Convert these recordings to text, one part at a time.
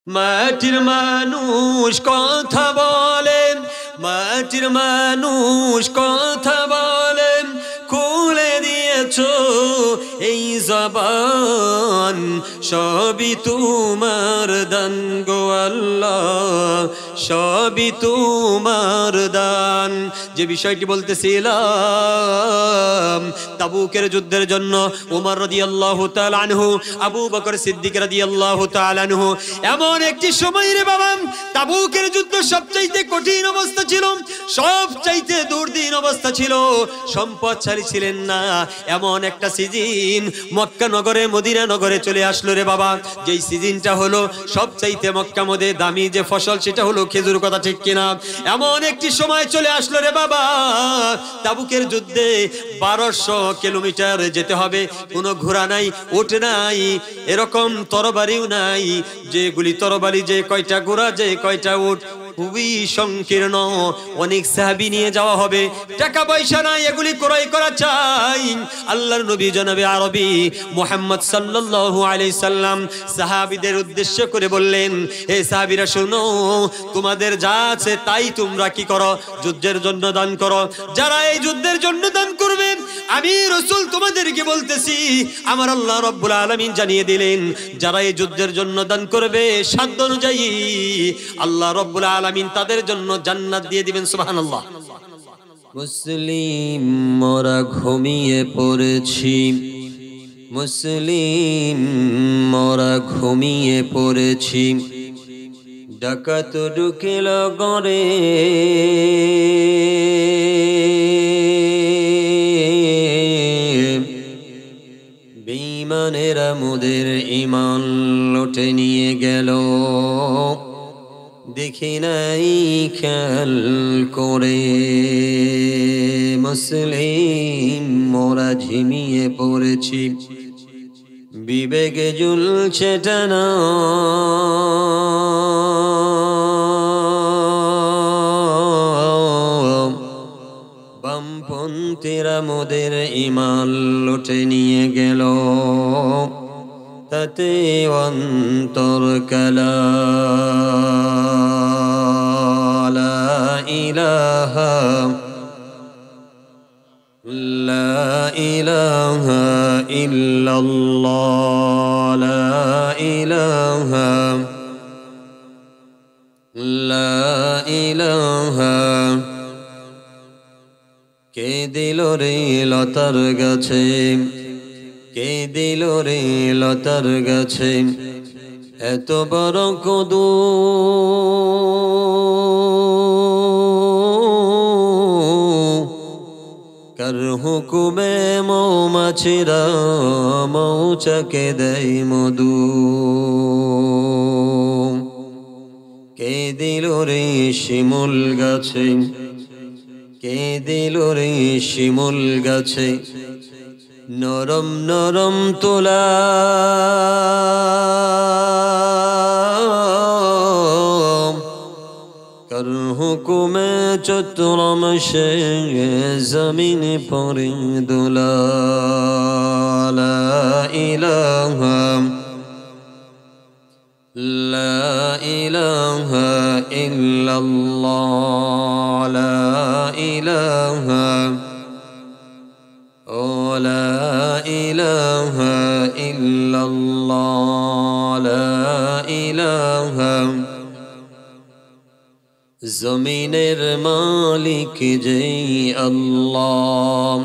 মাটির মানুষ কথা বলেন, মাটির মানুষ কথা বলেন, খুলে দিয়েছো এই জবান, সবই তোমার দান গো আল্লাহ, সবই তোমার দান। যে বিষয়টি বলতেছিলাম, তাবুকের যুদ্ধের জন্য ওমর রাদিয়াল্লাহু তাআলা আনহু, আবু বকর সিদ্দিক রাদিয়াল্লাহু তাআলা আনহু, এমন একটি সময় রে বাবা, তাবুকের যুদ্ধ সবচাইতে কঠিন অবস্থা ছিল, সবচাইতে দুর্দিন অবস্থা ছিল, সম্পদশালী ছিলেন না। এমন একটা সিজন মক্কা নগরে, মদিনা নগরে চলে আসলো রে বাবা, যেই সিজনটা হলো সবচাইতে মক্কা মধ্যে দামি যে ফসল সেটা হলো খেজুর, কথা ঠিক কিনা? এমন একটি সময় চলে আসলো রে বাবা, তাবুকের যুদ্ধে 1200 কিলোমিটার যেতে হবে, কোনো ঘোড়া নাই, উট নাই, এরকম তরবারিও নাই, যেগুলি তরবারি, যে কয়টা ঘোড়া, যে কয়টা উট, খুবই সংকীর্ণ। অনেক সাহাবী নিয়ে যাওয়া হবে, টাকা পয়সা নাই, এগুলি ক্রয় করা চাই। আল্লাহর নবী জনাবে আরবি মুহাম্মদ সাল্লাল্লাহু আলাইহি সাল্লাম সাহাবীদের উদ্দেশ্য করে বললেন, হে সাহাবীরা শোনো, তোমাদের যা আছে তাই তোমরা কি করো, যুদ্ধের জন্য দান করো। যারা এই যুদ্ধের জন্য দান করবে, আমি রাসূল তোমাদেরকে বলতেছি, আমার আল্লাহ রাব্বুল আলামিন জানিয়ে দিলেন, যারা এই যুদ্ধের জন্য দান করবে সাধ্য অনুযায়ী আল্লাহ রাব্বুল আলামিন তাদের জন্য জান্নাত দিয়ে দিবেন। সুবহানাল্লাহ। মুসলিম মোরা ঘুমিয়ে পড়েছি, মুসলিম মোরা ঘুমিয়ে পড়েছি, ডাকাত ঢুকিল ঘরে, বেঈমানেরা মোদের ঈমান লুটে নিয়ে গেল, দেখি নাই খেয়াল করে। মুসলিম মোরা ঝিমিয়ে পড়েছি, বিবেকে ঝুলছে টানা, বামপন্থীরা মোদের ঈমান লুটে নিয়ে গেল, তাতে অন্তর কালা, লা ইলাহা, লা ইলাহা ইল্লাল্লাহ, লা ইলাহা, লা ইলাহা। কে দিল রে লতার গাছে, কে দিল রে লতার গাছে এত বড় কদু, কার হুকুমে মৌমাছিরা মৌচাকে দেয় মধু। কে দিল রে শিমুল গাছে, কে দিল রে শিমুল গাছে নরম নরম তোলা, কার হুকুমে চৈত্র মাসে জমিন পড়ে দোলা, লা ইলাহা, লা ইলাহা ইল্লাল্লাহ, লা ইলাহা, ও লা ইলাহা ইল্লাল্লাহ, লা ইলাহা। জমিনের মালিক যেই আল্লাহ,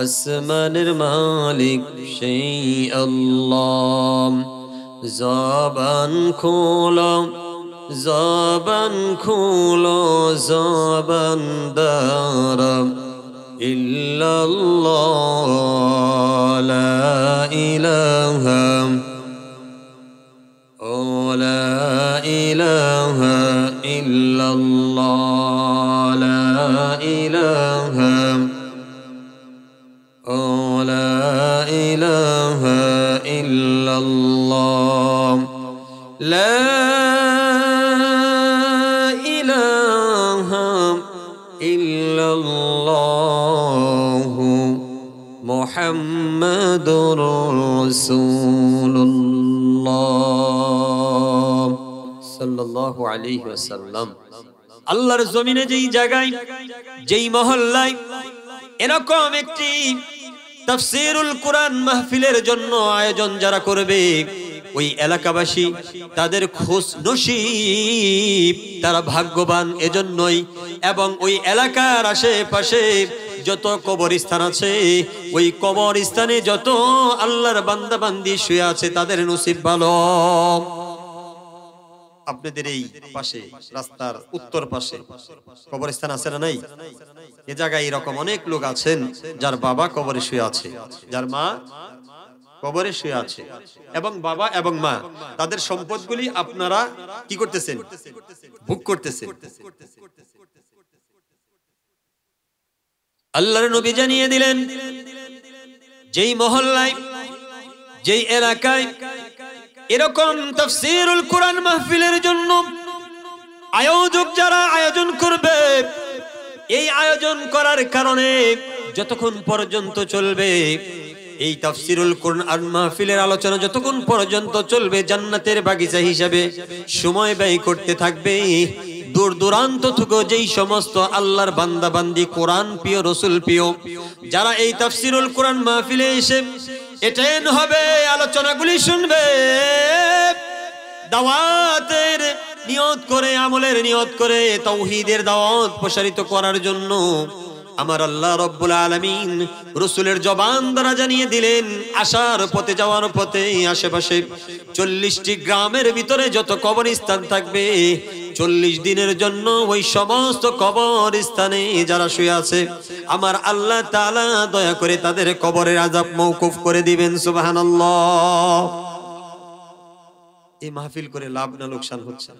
আসমানের মালিক সেই আল্লাহ। জবান খোলো, জবান খোলো, জবান দারা ইল্লাল্লাহ, লা ইলাহা, ও লা ইলাহা ইল্লাল্লাহ, লা ইলাহা, ও লা ইলাহা ইল্লাল্লাহ, লা ইলাহা ইল্লাল্লাহ, মুহাম্মাদুর রাসূলুল্লাহ। সাল্লাল্লাহু আলাইহি ওয়াসাল্লাম আল্লাহর জমিনে যেই জায়গায় যেই মহল্লায় এরকম একটি তাফসীরুল কোরআন মাহফিলের জন্য আয়োজন যারা করবে, ওই এলাকাবাসী তাদের খুশ নসিব, তারা ভাগ্যবান এজন্যই। এবং ওই এলাকার আশেপাশে যত কবরস্থান আছে, ওই কবরস্থানে যত আল্লাহর বান্দা বান্দি শুয়ে আছে তাদের নসিব ভালো। আপনাদের এই পাশে রাস্তার উত্তর পাশে কবরস্থান আছে না নাই? এই জায়গায় এরকম অনেক লোক আছেন যার বাবা কবরে শুয়ে আছে, যার মা কবরে শুয়ে আছে, এবং বাবা এবং মা তাদের সম্পদগুলি আপনারা কি করতেছেন? ভোগ করতেছেন। আল্লাহর নবী জানিয়ে দিলেন, যেই মহল্লায় যেই এলাকায় এরকম তাফসীরুল কোরআন মাহফিলের জন্য আয়োজক যারা আয়োজন করবে, এই আয়োজন করার কারণে যতক্ষণ পর্যন্ত চলবে এই তাফসীরুল কোরআন মাহফিলের আলোচনা, যতক্ষণ পর্যন্ত চলবে জান্নাতের বাগিচা হিসাবে সময় ব্যয় করতে থাকবে। দূর দূরান্ত থেকে যেই সমস্ত আল্লাহর বান্দা বান্দি, কোরআন প্রিয়, রসুল প্রিয়, যারা এই তাফসীরুল কোরআন মাহফিলে এসে এটেন্ড হবে, আলোচনাগুলি শুনবে, দাওয়াতের নিয়ত করে, আমলের নিয়ত করে তাওহীদের দাওয়াত প্রসারিত করার জন্য আমার আল্লাহ রব্বুল আলামিন রাসূলের জবান দ্বারা জানিয়ে দিলেন, আসার পথে যাওয়ার পথে আশেপাশে 40টি গ্রামের ভিতরে যত কবরস্থান থাকবে, 40 দিনের জন্য ওই সমস্ত কবরস্থানে যারা শুয়ে আছে আমার আল্লাহ তাআলা দয়া করে তাদের কবরের আযাব মওকুফ করে দিবেন। সুবহানাল্লাহ। এই মাহফিল করে লাভ না লোকসান হচ্ছে?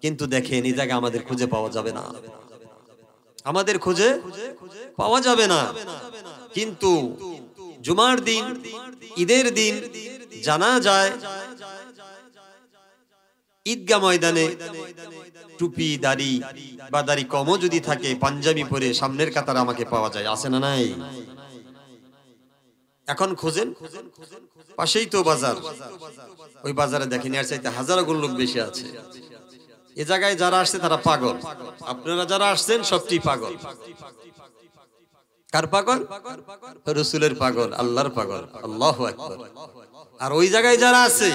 কিন্তু দেখেন এই জায়গা আমাদের খুঁজে পাওয়া যাবে না, আমাদের খুঁজে পাওয়া যাবে না। কিন্তু জুমার দিন, ঈদের দিন জানা যায় ঈদগাহ ময়দানে টুপি, দাড়ি বা দাড়ি কমও যদি থাকে, পাঞ্জাবি পরে সামনের কাতারে আমাকে পাওয়া যায়, আছে না নাই? এখন খোঁজেন, পাশেই তো বাজার, ওই বাজারে দেখেন এর চাইতে হাজারো গুণ লোক বেশি আছে। এ জায়গায় যারা আসছে তারা পাগল, আপনারা যারা আসছেন সবটি পাগল। কার পাগল? রাসূলের পাগল, আল্লাহর পাগল। আল্লাহু আকবার। আর ওই জায়গায় যারা আছে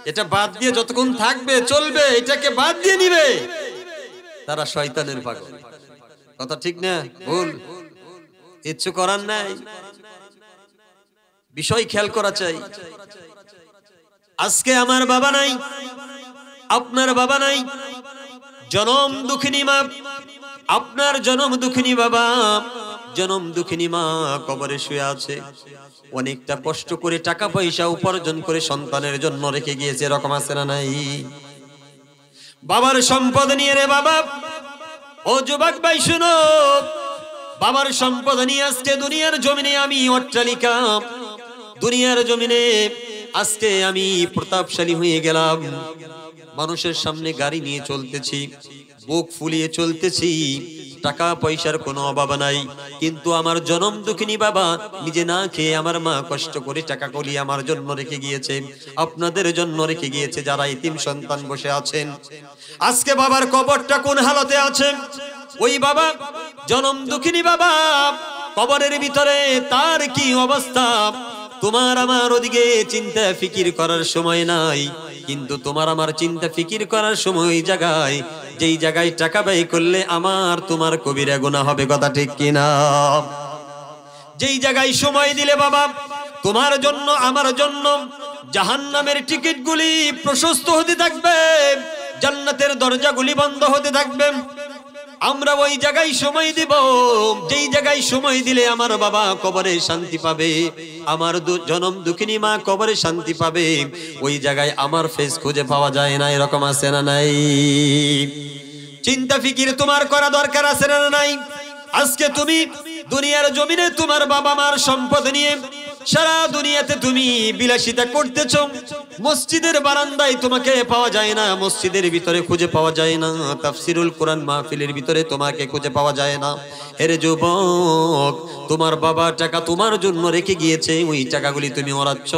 এটা বাদ দিয়ে যতক্ষণ থাকবে চলবে, এটাকে বাদ দিয়ে নিবে, তারা শয়তানের পাগল। কথা ঠিক না ভুল? কিচ্ছু করার নাই, বিষয় খেয়াল করা চাই। আজকে আমার বাবা নাই, আপনার বাবা নাই, জনম দুঃখিনী মা, আপনার জনম দুঃখিনী বাবা, জনম দুঃখিনী মা কবরে শুয়ে আছে, অনেকটা কষ্ট করে টাকা পয়সা উপার্জন করে সন্তানের জন্য রেখে গিয়েছে, এরকম আছে না নাই? বাবার সম্পদ নিয়ে রে বাবা, ও যুবক ভাই শুনো, বাবার সম্পদ নিয়ে আজকে দুনিয়ার জমিনে আমি অট্টালিকা, দুনিয়ার জমিনে আজকে আমি প্রতাপশালী হয়ে গেলাম, মানুষের সামনে গাড়ি নিয়ে চলতেছি, বুক ফুলিয়ে চলতেছি, টাকা পয়সার কোনো অভাব নাই। কিন্তু আমার জনম দুঃখিনী বাবা নিজে না খেয়ে, আমার মা কষ্ট করে টাকা কলি আমার জন্য রেখে গিয়েছে, আপনাদের জন্য রেখে গিয়েছে, যারা এতিম সন্তান বসে আছেন। আজকে বাবার কবরটা কোন হালতে আছে? ওই বাবা, জনম দুঃখিনী বাবা, কবরের ভিতরে তার কি অবস্থা? তোমার আমার ওদিকে চিন্তা ফিকির করার সময় নাই, কিন্তু তোমার আমার চিন্তা ফিকির করার সময় ওই জায়গায়, যেই জায়গায় টাকা ব্যয় করলে আমার তোমার কবিরা গুনাহ হবে। কথা ঠিক কিনা? যেই জায়গায় সময় দিলে বাবা তোমার জন্য আমার জন্য জাহান্নামের টিকিটগুলি প্রশস্ত হতে থাকবে, জান্নাতের দরজাগুলি বন্ধ হতে থাকবে, আমরা ওই জায়গায় সময় দিব, যেই জায়গায় সময় দিলে আমার বাবা কবরে শান্তি পাবে, আমার জনম দুঃখিনী মা কবরে শান্তি পাবে, ওই জায়গায় আমার ফেস খুঁজে পাওয়া যায় না, এরকম আছে না নাই? চিন্তা ফিকির তোমার করা দরকার আছে না নাই? আজকে তুমি দুনিয়ার জমিনে তোমার বাবা মার সম্পদ নিয়ে সারা দুনিয়াতে তুমি বিলাসিতা করতেছো, মসজিদের বারান্দায় তোমাকে পাওয়া যায় না, মসজিদের ভিতরে খুঁজে পাওয়া যায় না, তাফসিরুল কোরআন মাহফিলের ভিতরে তোমাকে খুঁজে পাওয়া যায় না। এরে যুবক, তোমার বাবা টাকা তোমার জন্য রেখে গিয়েছে, ওই টাকাগুলি তুমি ওড়াচ্ছ।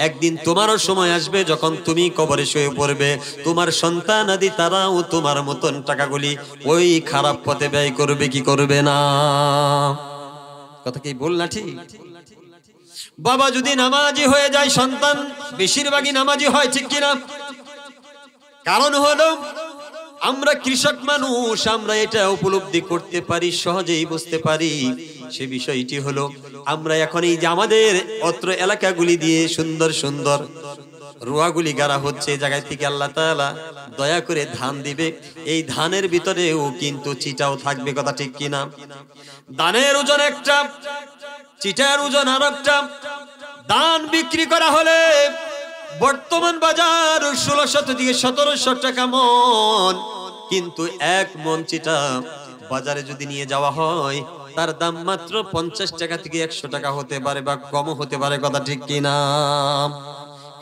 একদিন তোমারও সময় আসবে যখন তুমি কবরে শুয়ে পড়বে, তোমার সন্তান আদি তারাও তোমার মতন টাকাগুলি ওই খারাপ পথে ব্যয় করবে কি করবে না? কথা কি বল না ঠিক? বাবা যদি নামাজি হয়ে যায়, সন্তান বেশিরভাগই নামাজি হয়, ঠিক কিনা? কারণ হলো আমরা কৃষক মানুষ, আমরা এটা উপলব্ধি করতে পারি, সহজেই বুঝতে পারি। সে বিষয়টি হলো আমরা এখন এই যে আমাদের অত্র এলাকাগুলি দিয়ে সুন্দর সুন্দর রোয়াগুলি গাড়া হচ্ছে, জায়গায় থেকে আল্লাহ তাআলা দয়া করে ধান দিবে, এই ধানের ভিতরেও কিন্তু চিটাও থাকবে। কথা ঠিক কিনা? ধানের ওজন একটা, চিটার ওজন আর একটা। ধান বিক্রি করা হলে বর্তমান বাজার 1600 থেকে 1700 টাকা মন, কিন্তু এক মন চিটা বাজারে যদি নিয়ে যাওয়া হয় তার দাম মাত্র 50 টাকা থেকে 100 টাকা হতে পারে বা কমও হতে পারে। কথা ঠিক কিনা?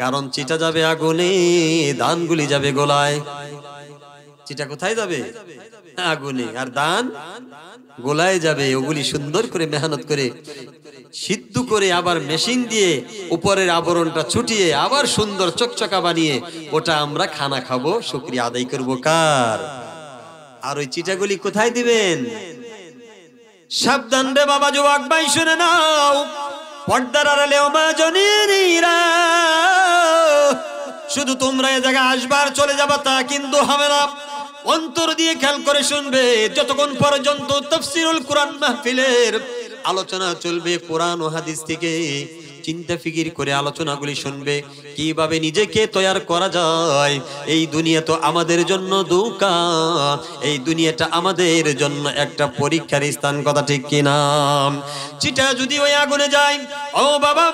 কারণ চিটা যাবে আগুনে, ধানগুলি যাবে গোলায়। চিটা কোথায় যাবে? আগুনে। আর ধান গোলায় যাবে। ওগুলি সুন্দর করে মেহনত করে সিদ্ধ করে আবার মেশিন দিয়ে উপরের আবরণটা ছুটিয়ে আবার সুন্দর চকচকা বানিয়ে ওটা আমরা খানা খাবো, শুকরিয়া আদায় করবো কার? আর ওই চিটাগুলি কোথায় দিবেন? সাবধান রে বাবা, যুবক ভাই শুনে নাও, পর্দার আড়ালে ও মা জনীরা, শুধু তোমরা এ জায়গায় আসবার চলে যাবা তা কিন্তু হবে না। অন্তর দিয়ে খেয়াল করে শুনবে, যতক্ষণ পর্যন্ত তাফসীরুল কোরআন মাহফিলের আলোচনা চলবে, কোরআন ও হাদিস থেকে চিন্তা ফিকির করে আলোচনাগুলি শুনবে, কিভাবে নিজেকে তৈয়ার করা যায়। এই দুনিয়া তো আমাদের জন্য ধোঁকা, এই দুনিয়াটা আমাদের জন্য একটা পরীক্ষার স্থান। কথা ঠিক কিনা? চিটা যদি ওই আগুনে যায়, ও বাবা,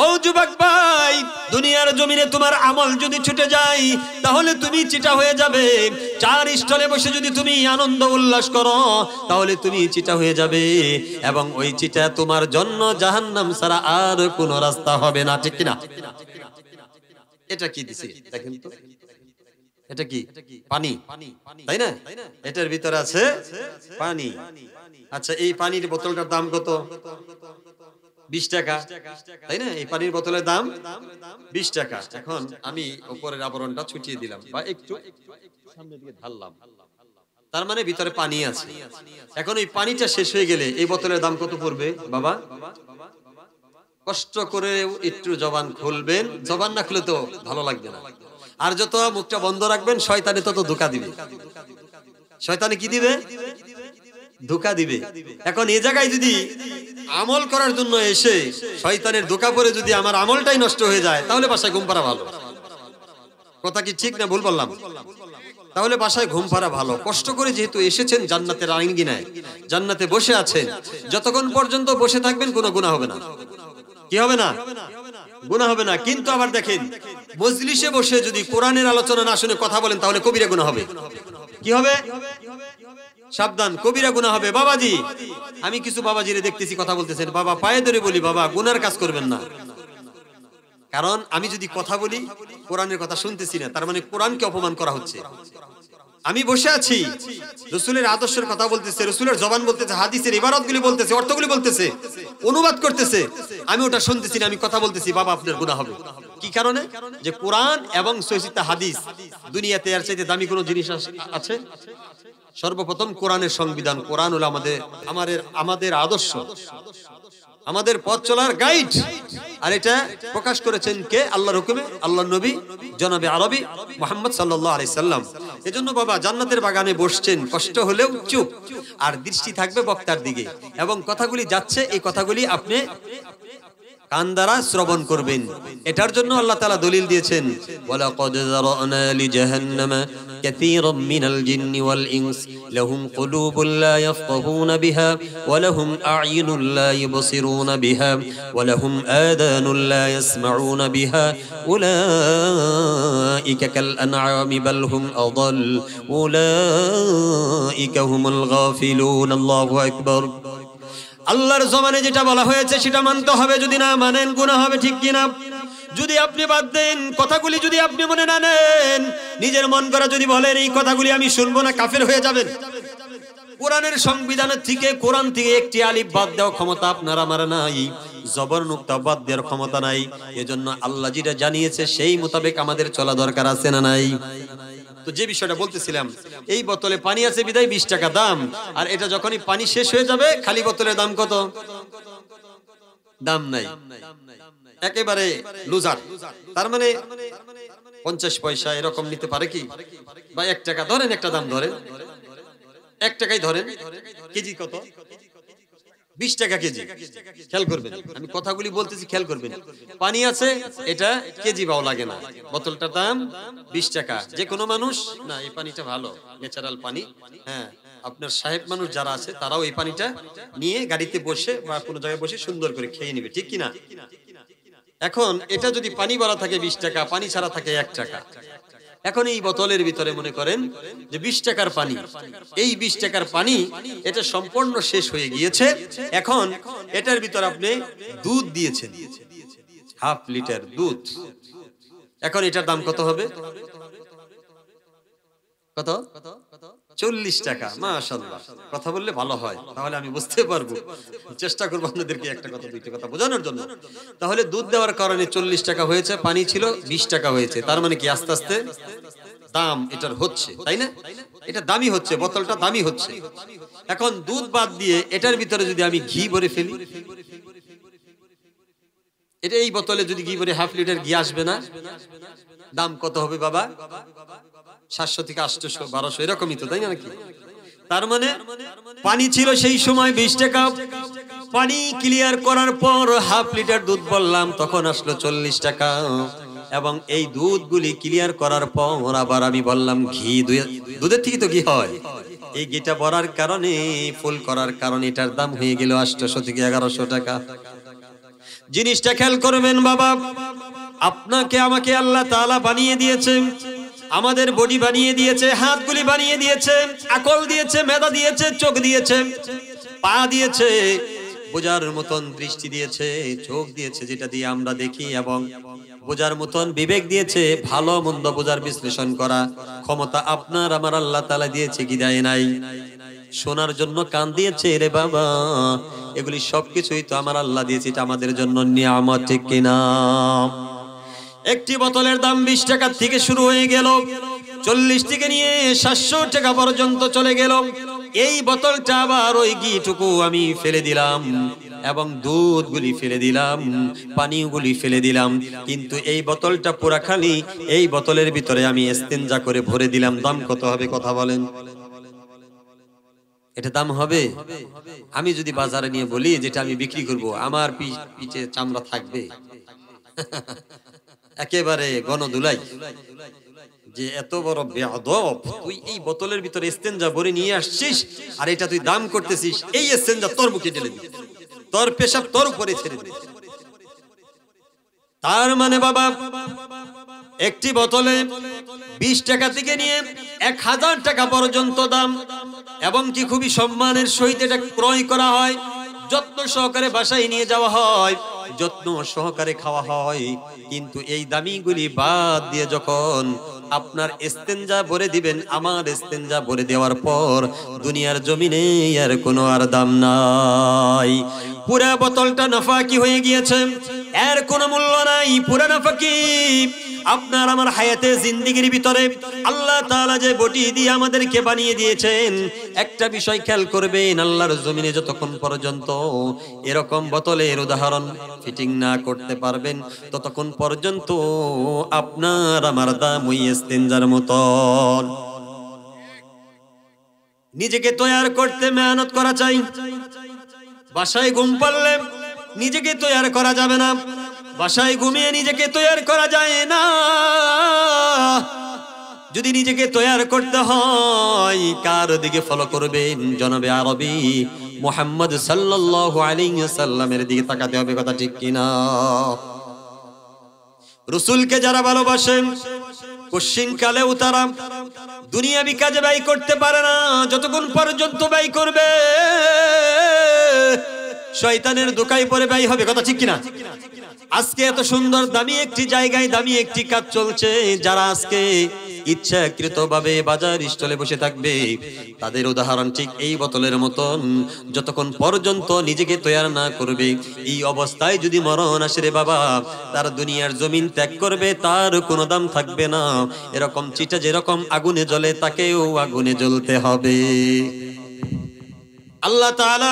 ও যুবক ভাই, দুনিয়ার জমিনে তোমার আমল যদি ছুটে যায় তাহলে তুমি চিটা হয়ে যাবে। চার স্টলে বসে যদি তুমি আনন্দ উল্লাস করো তাহলে তুমি চিটা হয়ে যাবে, এবং ওই চিটা তোমার জন্য জাহান্নাম ছাড়া আর কোনো রাস্তা হবে না। ঠিক কিনা? এটা কি দিছে দেখেন তো, এটা কি? পানি, তাই না? এটার ভিতরে আছে পানি। আচ্ছা, এই পানির বোতলটার দাম কত? 20 টাকা, তাই না? এই পানির বোতলের দাম 20 টাকা। এখন আমি উপরের আবরণটা ছুটিয়ে দিলাম বা একটু সামনের দিকে ঢাললাম, তার মানে ভিতরে পানি আছে। এখন এই পানিটা শেষ হয়ে গেলে এই বোতলের দাম কত পড়বে বাবা? কষ্ট করে একটু জবান খুলবেন, জবান না খুলে তো ভালো লাগবে না। আর যত মুখটা বন্ধ রাখবেন শয়তানে তত ধোঁকা দিবে। শয়তানে কি দিবে? ধোঁকা দিবে। এখন এই জায়গায় যদি আমল করার জন্য এসে শয়তানের ধোঁকা পড়ে যদি আমার আমলটাই নষ্ট হয়ে যায় তাহলে বাসায় ঘুম পাড়া ভালো। কথা কি ঠিক না ভুল বললাম? তাহলে বাসায় ঘুম পাড়া ভালো। কষ্ট করে যেহেতু এসেছেন জান্নাতের আঙ্গিনায়, জান্নাতে বসে আছেন, যতক্ষণ পর্যন্ত বসে থাকবেন কোনো গুনাহ হবে না। কি হবে না? গুনাহ হবে না। কিন্তু আবার দেখেন, মজলিসে বসে যদি কোরআনের আলোচনা না শুনে কথা বলেন তাহলে কবিরা গুনাহ হবে। কি হবে? সাবধান, কবিরা গুনাহ হবে। বাবাজি, আমি কিছু বাবাজিরে দেখতেছি কথা বলতেছেন, বাবা পায়ে ধরে বলি, বাবা গুনার কাজ করবেন না। কারণ আমি যদি কথা বলি কোরআনের কথা শুনতেছি না, তার মানে কোরআনকে অপমান করা হচ্ছে। আমি বসে আছি, রাসূলের আদর্শের কথা বলতেছে, রাসূলের জবান বলতেছে, হাদিসের ইবারতগুলি বলতেছে, অর্থগুলি বলতেছে, অনুবাদ করতেছে, আমি ওটা শুনতেছি না, আমি কথা বলতেছি, বাবা আপনার গুনাহ হবে। কি কারণে? যে কোরআন এবং সহিহ হাদিস, দুনিয়াতে এর চাইতে দামি কোনো জিনিস আছে? সর্বপ্রথম কোরআনের সংবিধান, কোরআন হলো আমাদের আদর্শ, আমাদের পথ চলার গাইড। আর এটা প্রকাশ করেছেন কে? আল্লাহর হুকুমে আল্লাহর নবী জনাবে আরবি মুহাম্মদ সাল্লাল্লাহু আলাইহি সাল্লাম। এজন্য বাবা জান্নাতের বাগানে বসছেন, কষ্ট হলেও চুপ, আর দৃষ্টি থাকবে বক্তার দিকে, এবং কথাগুলি যাচ্ছে এই কথাগুলি আপনি কান দ্বারা শ্রবণ করবেন। এটার জন্য আল্লাহ তাআলা দলিল দিয়েছেন, ওয়ালাকাদ যারানা লিজাহান্নামা কাসীরাম মিনাল জিন্নি ওয়াল ইনস লাহুম কুলুবুন লা ইয়াফকাহুনা বিহা ওয়া লাহুম আ'য়ুনুন লা ইবসিরুনা বিহা ওয়া লাহুম আযানুন লা ইয়াসমাউনা বিহা উলাইকা কাল আন'আমি বাল হুম আযাল উলাইকা হুমুল গাফিলুন। আল্লাহু আকবার। আল্লাহর জমানে যেটা বলা হয়েছে সেটা মানতে হবে, যদি না মানেন গুনাহ হবে, ঠিক কিনা? যদি আপনি বাদ দেন, কথাগুলি যদি আপনি মনে না নেন, নিজের মন করা যদি বলেন এই কথাগুলি আমি শুনবো না, কাফের হয়ে যাবেন। কোরআনের সংবিধানের থেকে, কোরআন থেকে একটি আলিফ বাদ দেওয়ার ক্ষমতা আপনার আমার নাই, জবর নুক্তা বাদ দেওয়ার ক্ষমতা নাই। এজন্য আল্লাহ যেটা জানিয়েছে সেই মোতাবেক আমাদের চলা দরকার আছে না নাই? তো যে বিষয়টা বলতেছিলাম, এই বোতলে পানি আছে বিদায় 20 টাকা দাম, আর এটা যখনই পানি শেষ হয়ে যাবে খালি বোতলের দাম কত? দাম নাই, একেবারে লুজার। তার মানে 50 পয়সা এরকম নিতে পারে কি, বা 1 টাকা ধরেন, একটা দাম ধরেন, 1 টাকাই ধরেন। কেজি কত? 20 টাকা কেজি। খেয়াল করবেন, আমি কথাগুলি বলতেছি, খেয়াল করবেন। পানি আছে, এটা কেজি বাও লাগে না, বোতলটার দাম 20 টাকা। যে কোনো মানুষ, না এই পানিটা ভালো, ন্যাচারাল পানি, হ্যাঁ, আপনার সাহেব মানুষ যারা আছে তারাও এই পানিটা নিয়ে গাড়িতে বসে বা কোনো জায়গায় বসে সুন্দর করে খেয়ে নেবে, ঠিক কিনা? এখন এটা যদি পানি ভরা থাকে 20 টাকা, পানি ছাড়া থাকে 1 টাকা। এখন এই বোতলের ভিতরে মনে করেন যে 20 টাকার পানি, এই 20 টাকার পানি এটা সম্পূর্ণ শেষ হয়ে গিয়েছে। এখন এটার ভিতরে আপনি দুধ দিয়েছেন, হাফ লিটার দুধ। এখন এটার দাম কত হবে? কত? 40 টাকা। মাশাআল্লাহ, কথা বললে ভালো হয়, তাহলে আমি বুঝতে পারবো। চেষ্টা করবো আপনাদেরকে একটা কথা দুইটা কথা বোঝানোর জন্য। তাহলে দুধ দেওয়ার কারণে 40 টাকা হয়েছে, পানি ছিল 20 টাকা হয়েছে। তার মানে কি আস্তে আস্তে দাম এটার হচ্ছে, তাই না? এটা দামি হচ্ছে, বোতলটা দামি হচ্ছে। এখন দুধ বাদ দিয়ে এটার ভিতরে যদি আমি ঘি ভরে ফেলি, এটা এই বোতলে যদি ঘি ভরে হাফ লিটার ঘি আসবে না? দাম কত হবে বাবা? 700 থেকে 800, 1200 এরকমই তো, তাই না নাকি? তার মানে পানি ছিল সেই সময় 20 টাকা, পানি ক্লিয়ার করার পর হাফ লিটার দুধ বললাম, তখন আসলো 40 টাকা। এবং এই দুধগুলি ক্লিয়ার করার পর আবার আমি বললাম ঘি, দুধের থেকে তো ঘি হয়, এই ঘিটা ভরার কারণে, ফুল করার কারণে এটার দাম হয়ে গেল 800 থেকে 1100 টাকা। জিনিসটা খেয়াল করবেন বাবা, আপনাকে আমাকে আল্লাহ তাআলা বানিয়ে দিয়েছে, আমাদের বডি বানিয়ে দিয়েছে, হাতগুলি বানিয়ে দিয়েছে, আকল দিয়েছে, মেধা দিয়েছে, চোখ দিয়েছে, পা দিয়েছে, বোঝার মতন দৃষ্টি দিয়েছে, চোখ দিয়েছে যেটা দিয়ে আমরা দেখি, এবং বোঝার মতন বিবেক দিয়েছে, ভালো মন্দ বোঝার বিশ্লেষণ করা ক্ষমতা আপনার আমার আল্লাহ তাআলা দিয়েছে কি দেয় নাই? শোনার জন্য কান দিয়েছে রে বাবা, এগুলি সবকিছুই তো আমার আল্লাহ দিয়েছে, এটা আমাদের জন্য নিয়ামত, ঠিক কিনা? একটি বোতলের দাম 20 টাকা থেকে শুরু হয়ে গেল, 40 থেকে নিয়ে 700 টাকা পর্যন্ত চলে গেল। এই বোতলটা আবার ওই ঘিটুকু আমি ফেলে দিলাম, এবং দুধগুলি ফেলে দিলাম, পানিগুলি ফেলে দিলাম, কিন্তু এই বোতলটা পুরা খালি। এই বোতলের ভিতরে আমি ইস্তেঞ্জা করে ভরে দিলাম। দাম কত হবে কথা বলেন? এটা দাম হবে? আমি যদি বাজারে নিয়ে বলি যেটা আমি বিক্রি করব, আমার পিঠে চামড়া থাকবে? একেবারে গণদুলাই, যে এত বড় বেয়াদব, তুই এই বোতলের ভিতরে ইস্তেঞ্জা ভরে নিয়ে আসছিস, আর এটা তুই দাম করতেছিস, এই ইস্তেঞ্জা তোর মুখে ঢেলে দিবি, তোর পেশাব তোর উপরে ছেড়ে দিবি। তার মানে বাবা, একটি বোতলে 20 টাকা থেকে নিয়ে 1000 টাকা পর্যন্ত দাম, এবং কি খুবই সম্মানের সহিত এটা ক্রয় করা হয়, যত্ন সহকারে বাসায় নিয়ে যাওয়া হয়, যত্ন সহকারে খাওয়া হয়। কিন্তু এই দামিগুলি বাদ দিয়ে যখন আপনার ইস্তেঞ্জা ভরে দিবেন, আমার ইস্তেঞ্জা ভরে দেওয়ার পর দুনিয়ার জমিনে আর কোনো আর দাম নাই। পুরা বোতলটা নাফাকি হয়ে গিয়েছে, এর কোনো মূল্য নাই, পুরা নাফাকি। আপনার আমার হায়াতে জিন্দেগির ভিতরে আল্লাহ তাআলা যে বডি দিয়ে আমাদেরকে বানিয়ে দিয়েছেন, একটা বিষয় খেয়াল করবেন, আল্লাহর জমিনে যতক্ষণ পর্যন্ত এরকম বোতলের উদাহরণ ফিটিং না করতে পারবেন, ততক্ষণ পর্যন্ত আপনার আমার দাম ওই ইস্তেঞ্জার মতন। নিজেকে তৈয়ার করতে মেহনত করা চাই। বাসায় ঘুম পারলে নিজেকে তৈয়ার করা যাবে না, বাসায় ঘুমিয়ে নিজেকে তৈয়ার করা যায় না। যদি নিজেকে তৈয়ার করতে হয়, কার দিকে ফলো করবেন? জনাবে আরবি মুহাম্মদ সাল্লাল্লাহু আলাইহি ওয়াসাল্লামের দিকে তাকাতে হবে, কথা ঠিক কিনা? রাসূলকে যারা ভালোবাসেন, কোশ্চিন কালেও তারা দুনিয়াবি কাজে ব্যয় করতে পারে না, যতক্ষণ পর্যন্ত ব্যয় করবে শয়তানের দোকায় পড়ে ব্যয় হবে, কথা ঠিক কিনা? আজকে এত সুন্দর দামি একটি জায়গায় দামি একটি কাজ চলছে, যারা আজকে ইচ্ছাকৃতভাবে বাজার স্টলে বসে থাকবে, তাদের উদাহরণ ঠিক এই বোতলের মতন। যতক্ষণ পর্যন্ত নিজেকে তৈয়ার না করবে, এই অবস্থায় যদি মরণ আসে রে বাবা, তার দুনিয়ার জমিন ত্যাগ করবে, তার কোনো দাম থাকবে না। এরকম চিটা যেরকম আগুনে জ্বলে, তাকেও আগুনে জ্বলতে হবে। আল্লাহ তাআলা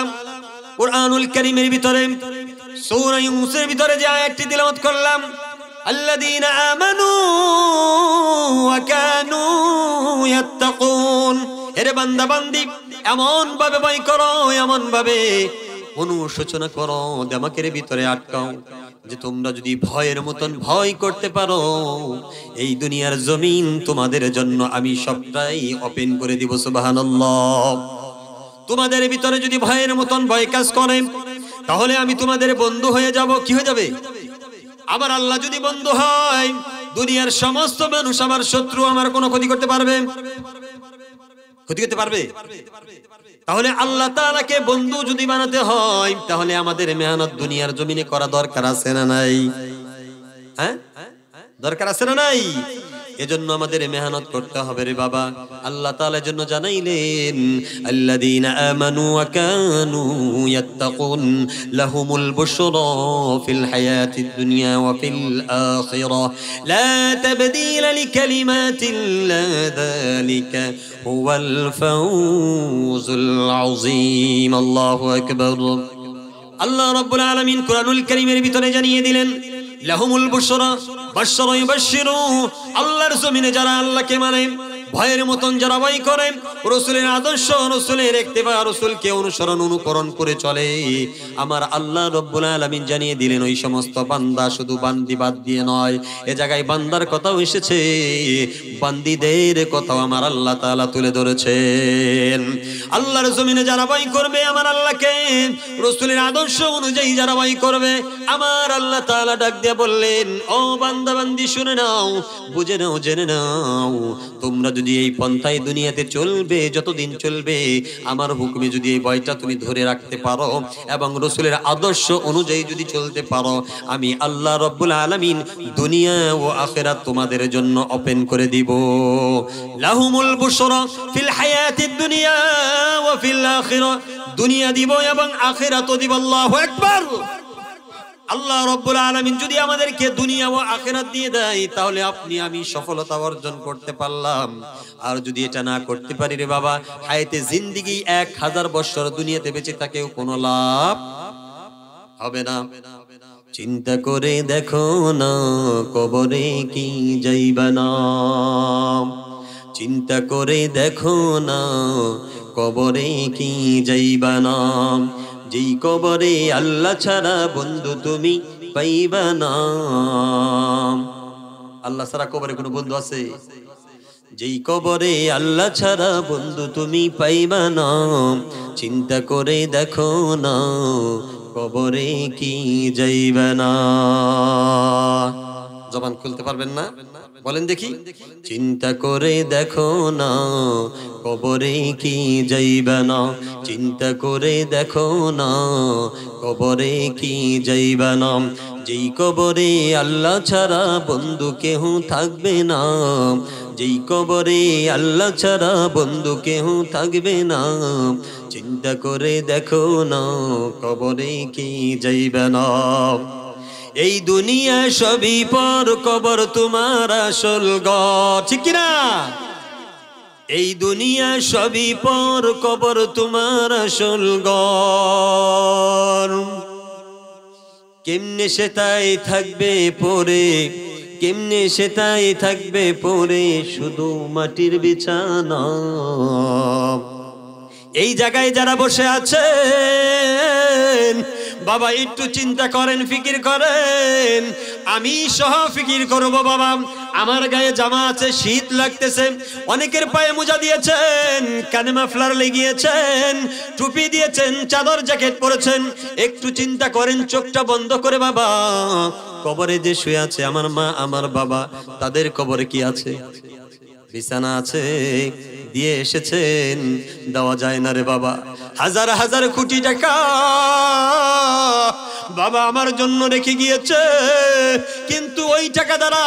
কুরআনুল কারীমের ভিতরে সূরা ইউনূসের ভিতরে যে আয়াতটি তিলাওয়াত করলাম, আল্লাযীনা আমানু ওয়া কানু ইয়াত্তাকুন, এরে বান্দা বান্দি এমন ভাবে ভয় করো, এমন ভাবে অনুশোচনা করো, দিমাগের ভিতরে আটকাও যে তোমরা যদি ভয়ের মতন ভয় করতে পারো, এই দুনিয়ার জমিন তোমাদের জন্য আমি সবটাই ওপেন করে দিব। সুবহানাল্লাহ। তোমাদের ভিতরে যদি ভয়ের মতন ভয় কাজ করে, তাহলে আমি তোমাদের বন্ধু হয়ে যাব। কি হয়ে যাবে? আমার আল্লাহ যদি বন্ধু হয়, দুনিয়ার সমস্ত মানুষ আমার শত্রু, আমার কোনো ক্ষতি করতে পারবে? ক্ষতি করতে পারবে? তাহলে আল্লাহ তাআলাকে বন্ধু যদি বানাতে হয়, তাহলে আমাদের মেহনত দুনিয়ার জমিনে করা দরকার আছে না নাই? হ্যাঁ, দরকার আছে না নাই? এজন্য আমাদের মেহনত করতে হবে রে বাবা। আল্লাহ তাআলার জন্য জানাইলেন, আল্লাযীনা আমানু ওয়া কানু ইয়াত্তাকুন লাহুমুল বুশরা ফিল হায়াতিদ দুনিয়া ওয়া ফিল আখিরাহ লা তাবদীলা লিকালিমাতিল্লাহ যালিকা হুয়াল ফাওজুল আযীম। আল্লাহু আকবার। আল্লাহ রাব্বুল আলামিন কুরআনুল কারীমের ভিতরে জানিয়ে দিলেন, লাহুমুল বুশরা বাশশারা ইউবাশশিরু, আল্লাহর জমিনে যারা আল্লাহকে মানে, ভয়ের মতন যারা ভয় করে, রাসূলের আদর্শ, রাসূলের ইত্তেবা, রাসূলকে অনুসরণ অনুকরণ করে চলে, আমার আল্লাহ রাব্বুল আলামিন জানিয়ে দিলেন ওই সমস্ত বান্দা, শুধু বান্দি বাদ দিয়ে নয়, এ জায়গায় বান্দার কথাও এসেছে, বান্দীদের কথাও আমার আল্লাহ তাআলা তুলে ধরেছেন। আল্লাহর জমিনে যারা ভয় করবে আমার আল্লাহকে, রাসূলের আদর্শ অনুযায়ী যারা ভয় করবে, আমার আল্লাহ তাআলা ডাক দিয়ে বললেন, ও বান্দা বান্দি শুনে নাও, বুঝে নাও, জেনে নাও, তোমরা যদি এই পন্থায় দুনিয়াতে চলবে, যতদিন চলবে, আমার হুকুমে যদি এই ভয়টা তুমি ধরে রাখতে পারো এবং রাসূলের আদর্শ অনুযায়ী যদি চলতে পারো, আমি আল্লাহ রাব্বুল আলামিন দুনিয়া ও আখিরাত তোমাদের জন্য ওপেন করে দিব। লাহুমুল বুশরা ফিল হায়াতিদ দুনিয়া ওয়া ফিল আখিরাহ, দুনিয়া দিব এবং আখিরাতও দিব। আল্লাহু আকবার। আল্লাহ রাব্বুল আলামিন যদি আমাদেরকে দুনিয়া ও আখিরাত দিয়ে দেয়, তাহলে আপনি আমি সফলতা অর্জন করতে পারলাম। আর যদি এটা না করতে পারি রে বাবা, হায়াতে জিন্দেগি 1000 বছর দুনিয়াতে বেঁচে থাকেও কোনো লাভ হবে না। চিন্তা করে দেখো না, কবরে কি যাইবা না। চিন্তা করে দেখো না, কবরে কি যাইবা না। যেই কবরে আল্লাহ ছাড়া বন্ধু তুমি পাইবা না। আল্লাহ ছাড়া কবরে কোনো বন্ধু আছে? যেই কবরে আল্লাহ ছাড়া বন্ধু তুমি পাইবা না। চিন্তা করে দেখো না, কবরে কি যাইবা না। জবান খুলতে পারবেন না? বলেন দেখি। চিন্তা করে দেখো না, কবরে কি যাইবা না। চিন্তা করে দেখো না, কবরে কি যাইবা না। যেই কবরে আল্লাহ ছাড়া বন্ধু কেহ থাকবে না। যেই কবরে আল্লাহ ছাড়া বন্ধু কেহ থাকবে না। চিন্তা করে দেখো না, কবরে কি যাইবা না। এই দুনিয়া সবই পর, কবর তোমার আসল ঘর। ঠিক কিনা? এই দুনিয়া সবই পর, কবর তোমার আসল ঘর। কেমনে সেটাই থাকবে পরে, কেমনে সেটাই থাকবে পরে, শুধু মাটির বিছানা। এই জায়গায় যারা বসে আছেন বাবা, একটু চিন্তা করেন, ফিকির করেন। আমি সহ ফিকির করব বাবা। আমার গায়ে জামা আছে, শীত লাগতেছে, অনেকের পায়ে মোজা দিয়েছেন, কানে মাফলার লাগিয়েছেন, টুপি দিয়েছেন, চাদর জ্যাকেট পরেছেন। একটু চিন্তা করেন, চোখটা বন্ধ করে বাবা। কবরে যে শুয়ে আছে আমার মা, আমার বাবা, তাদের কবরে কি আছে? বিছানা আছে, দিয়ে এসেছেন, দেওয়া যায় না রে বাবা। হাজার হাজার কোটি টাকা বাবা আমার জন্য রেখে গিয়েছে, কিন্তু ওই টাকা দ্বারা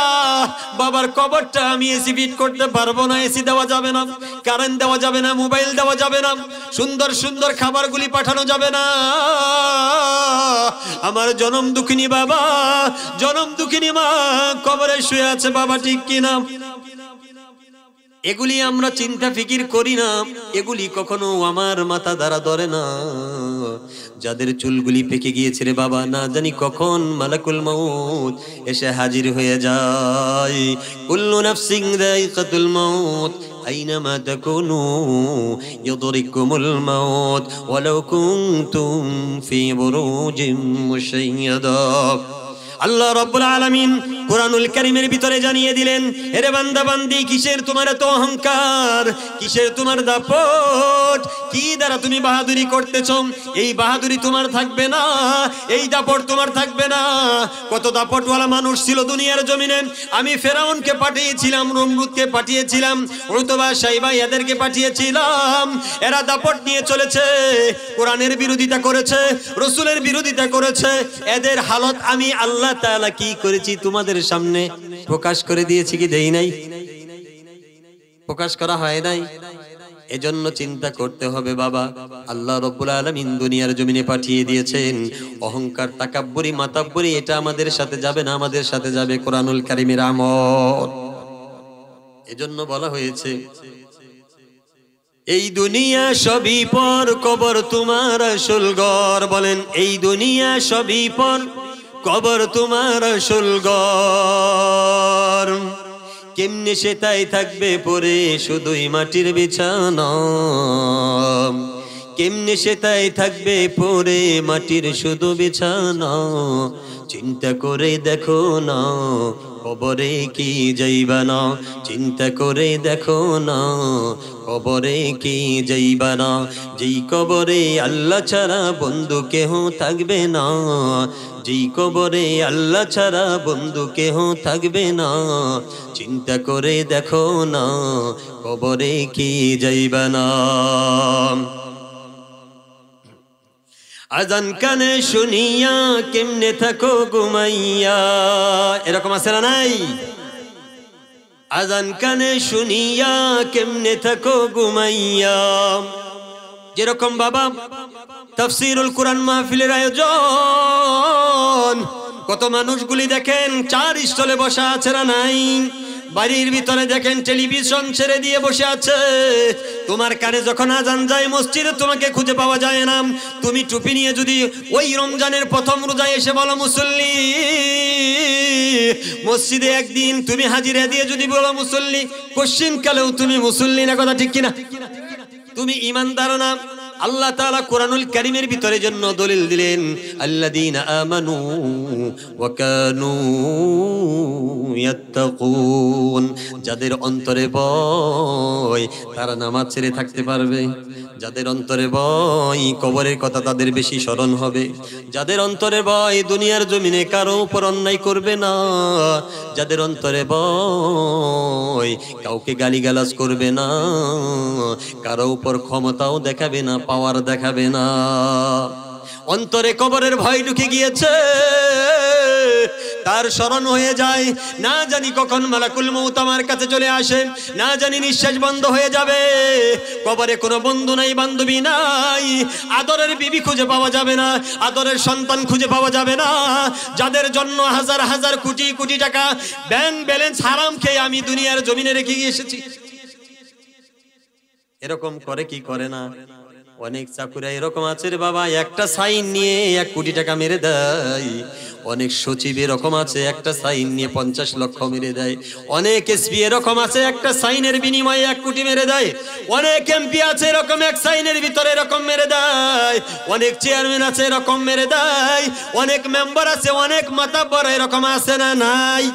বাবার কবরটা আমি এসি ফিট করতে পারবো না। এসি দেওয়া যাবে না, কারেন্ট দেওয়া যাবে না, মোবাইল দেওয়া যাবে না, সুন্দর সুন্দর খাবারগুলি পাঠানো যাবে না। আমার জনম দুঃখিনী বাবা, জনম দুঃখিনী মা কবরে শুয়ে আছে বাবা, ঠিক কিনা? এগুলি আমরা চিন্তা ফিকির করি না, এগুলি কখনো আমার মাথা দ্বারা ধরে না। যাদের চুলগুলি পেকে গিয়েছে রে বাবা, না জানি কখন মালাকুল মউত এসে হাজির হয়ে যায়। কুল্লু নাফসিন যায়িকাতুল মউত আইনামা তাকুনু ইউদরিকুমুল মাউত ওয়ালাউ কুনতুম ফি বুরুজিন মুশাইয়াদা। আল্লাহ রাব্বুল আলামিন কুরআনুল কারীমের ভিতরে জানিয়ে দিলেন, এরে বান্দা বান্দি, কিসের তোমার এত অহংকার, কিসের তোমার দাপট, কি দ্বারা তুমি বাহাদুরি করতেছো? এই বাহাদুরি তোমার থাকবে না, এই দাপট তোমার থাকবে না। কত দাপটওয়ালা মানুষ ছিল দুনিয়ার জমিনে। আমি ফেরাউনকে পাঠিয়েছিলাম, নমরুদকে পাঠিয়েছিলাম, উতবা সাইবা এদেরকে পাঠিয়েছিলাম। এরা দাপট নিয়ে চলেছে, কোরআনের বিরোধিতা করেছে, রাসূলের বিরোধিতা করেছে। এদের হালত আমি আল্লাহ তাআলা কি করেছি তোমাদের সামনে প্রকাশ করে দিয়েছি কি দেই নাই? প্রকাশ করা হয় নাই। এজন্য চিন্তা করতে হবে বাবা, আল্লাহ রাব্বুল আলামিন দুনিয়ার জমিনে পাঠিয়ে দিয়েছেন। অহংকার, তাকাব্বুরি, মাতাব্বুরি এটা আমাদের সাথে যাবে না, আমাদের সাথে যাবে কোরআনুল কারীমের আমল। এজন্য বলা হয়েছে, এই দুনিয়া সবই পর, কবর তোমার আসল ঘর। বলেন, এই দুনিয়া সবই পর, কবর তোমার আসল ঘর। কেমনে সে তাই থাকবে পরে শুধুই মাটির বিছানা, কেমনে সে তাই থাকবে পরে মাটির শুধু বিছানা। চিন্তা করে দেখো না কবরে কি যাইবা না, চিন্তা করে দেখো না কবরে কি যাইবা না। যেই কবরে আল্লাহ ছাড়া বন্ধু কেহ থাকবে না, যেই কবরে আল্লাহ ছাড়া বন্ধু কেহ থাকবে না। চিন্তা করে দেখো না কবরে কি যাইবা না। আজান কানে শুনিয়া কেমনে থাকো ঘুমাইয়া, এরকম আছে না নাই? আজান কানে শুনিয়া কেমনে থাকো ঘুমাইয়া। যেরকম বাবা তাফসীরুল কুরআন মাহফিলের আয়োজন, কত মানুষগুলি দেখেন চার স্টলে বসা আছে না নাই? বাড়ির ভিতরে দেখেন টেলিভিশন ছেড়ে দিয়ে বসে আছে। তোমার কানে যখন আজান যায় মসজিদে তোমাকে খুঁজে পাওয়া যায় না। তুমি টুপি নিয়ে যদি ওই রমজানের প্রথম রোজায় এসে বলো মুসল্লি, মসজিদে একদিন তুমি হাজিরা দিয়ে যদি বলো মুসল্লি, কোশ্চিন কালেও তুমি মুসল্লি না, কথা ঠিক কিনা? তুমি ঈমানদার না। আল্লাহ তাআলা কোরআনুল কারীমের ভিতরে জন্য দলিল দিলেন, আল্লাযীনা আমানু ওয়া কানু ইয়াত্তাকুন। যাদের অন্তরে ভয় তারা নামাজ ছেড়ে থাকতে পারবে। যাদের অন্তরে ভয় কবরের কথা তাদের বেশি স্মরণ হবে। যাদের অন্তরে ভয় দুনিয়ার জমিনে কারো উপর অন্যায় করবে না। যাদের অন্তরে ভয় কাউকে গালিগালাজ করবে না, কারো উপর ক্ষমতাও দেখাবে না, পাওয়ার দেখাবে না। অন্তরে কবরের ভয় ঢুকে গিয়েছে, তার স্মরণ হয়ে যায়, না জানি কখন মালাকুল মউত আমার কাছে চলে আসে, না জানি নিঃশ্বাস বন্ধ হয়ে যাবে। কবরে কোনো বন্ধু নাই, বান্ধবী নাই, আদরের বিবি খুঁজে পাওয়া যাবে না, আদরের সন্তান খুঁজে পাওয়া যাবে না। যাদের জন্য হাজার হাজার কোটি কোটি টাকা ব্যাংক ব্যালেন্স হারাম খেয়ে আমি দুনিয়ার জমিনে রেখে গিয়ে এসেছি। এরকম করে কি করে না? অনেক চাকুরা এরকম আছে রে বাবা, একটা সাইন নিয়ে 1 কোটি টাকা মেরে দেয়। অনেক সচিব এরকম আছে, একটা সাইন নিয়ে 50 লক্ষ মেরে দেয়। অনেক এসপি এরকম আছে, একটা সাইনের বিনিময়ে 1 কোটি মেরে দেয়। অনেক এমপি আছে এরকম, এক সাইনের ভিতরে এরকম মেরে দেয়। অনেক চেয়ারম্যান আছে এরকম মেরে দেয়। অনেক মেম্বার আছে, অনেক মাতাব্বর এরকম আছে না নাই?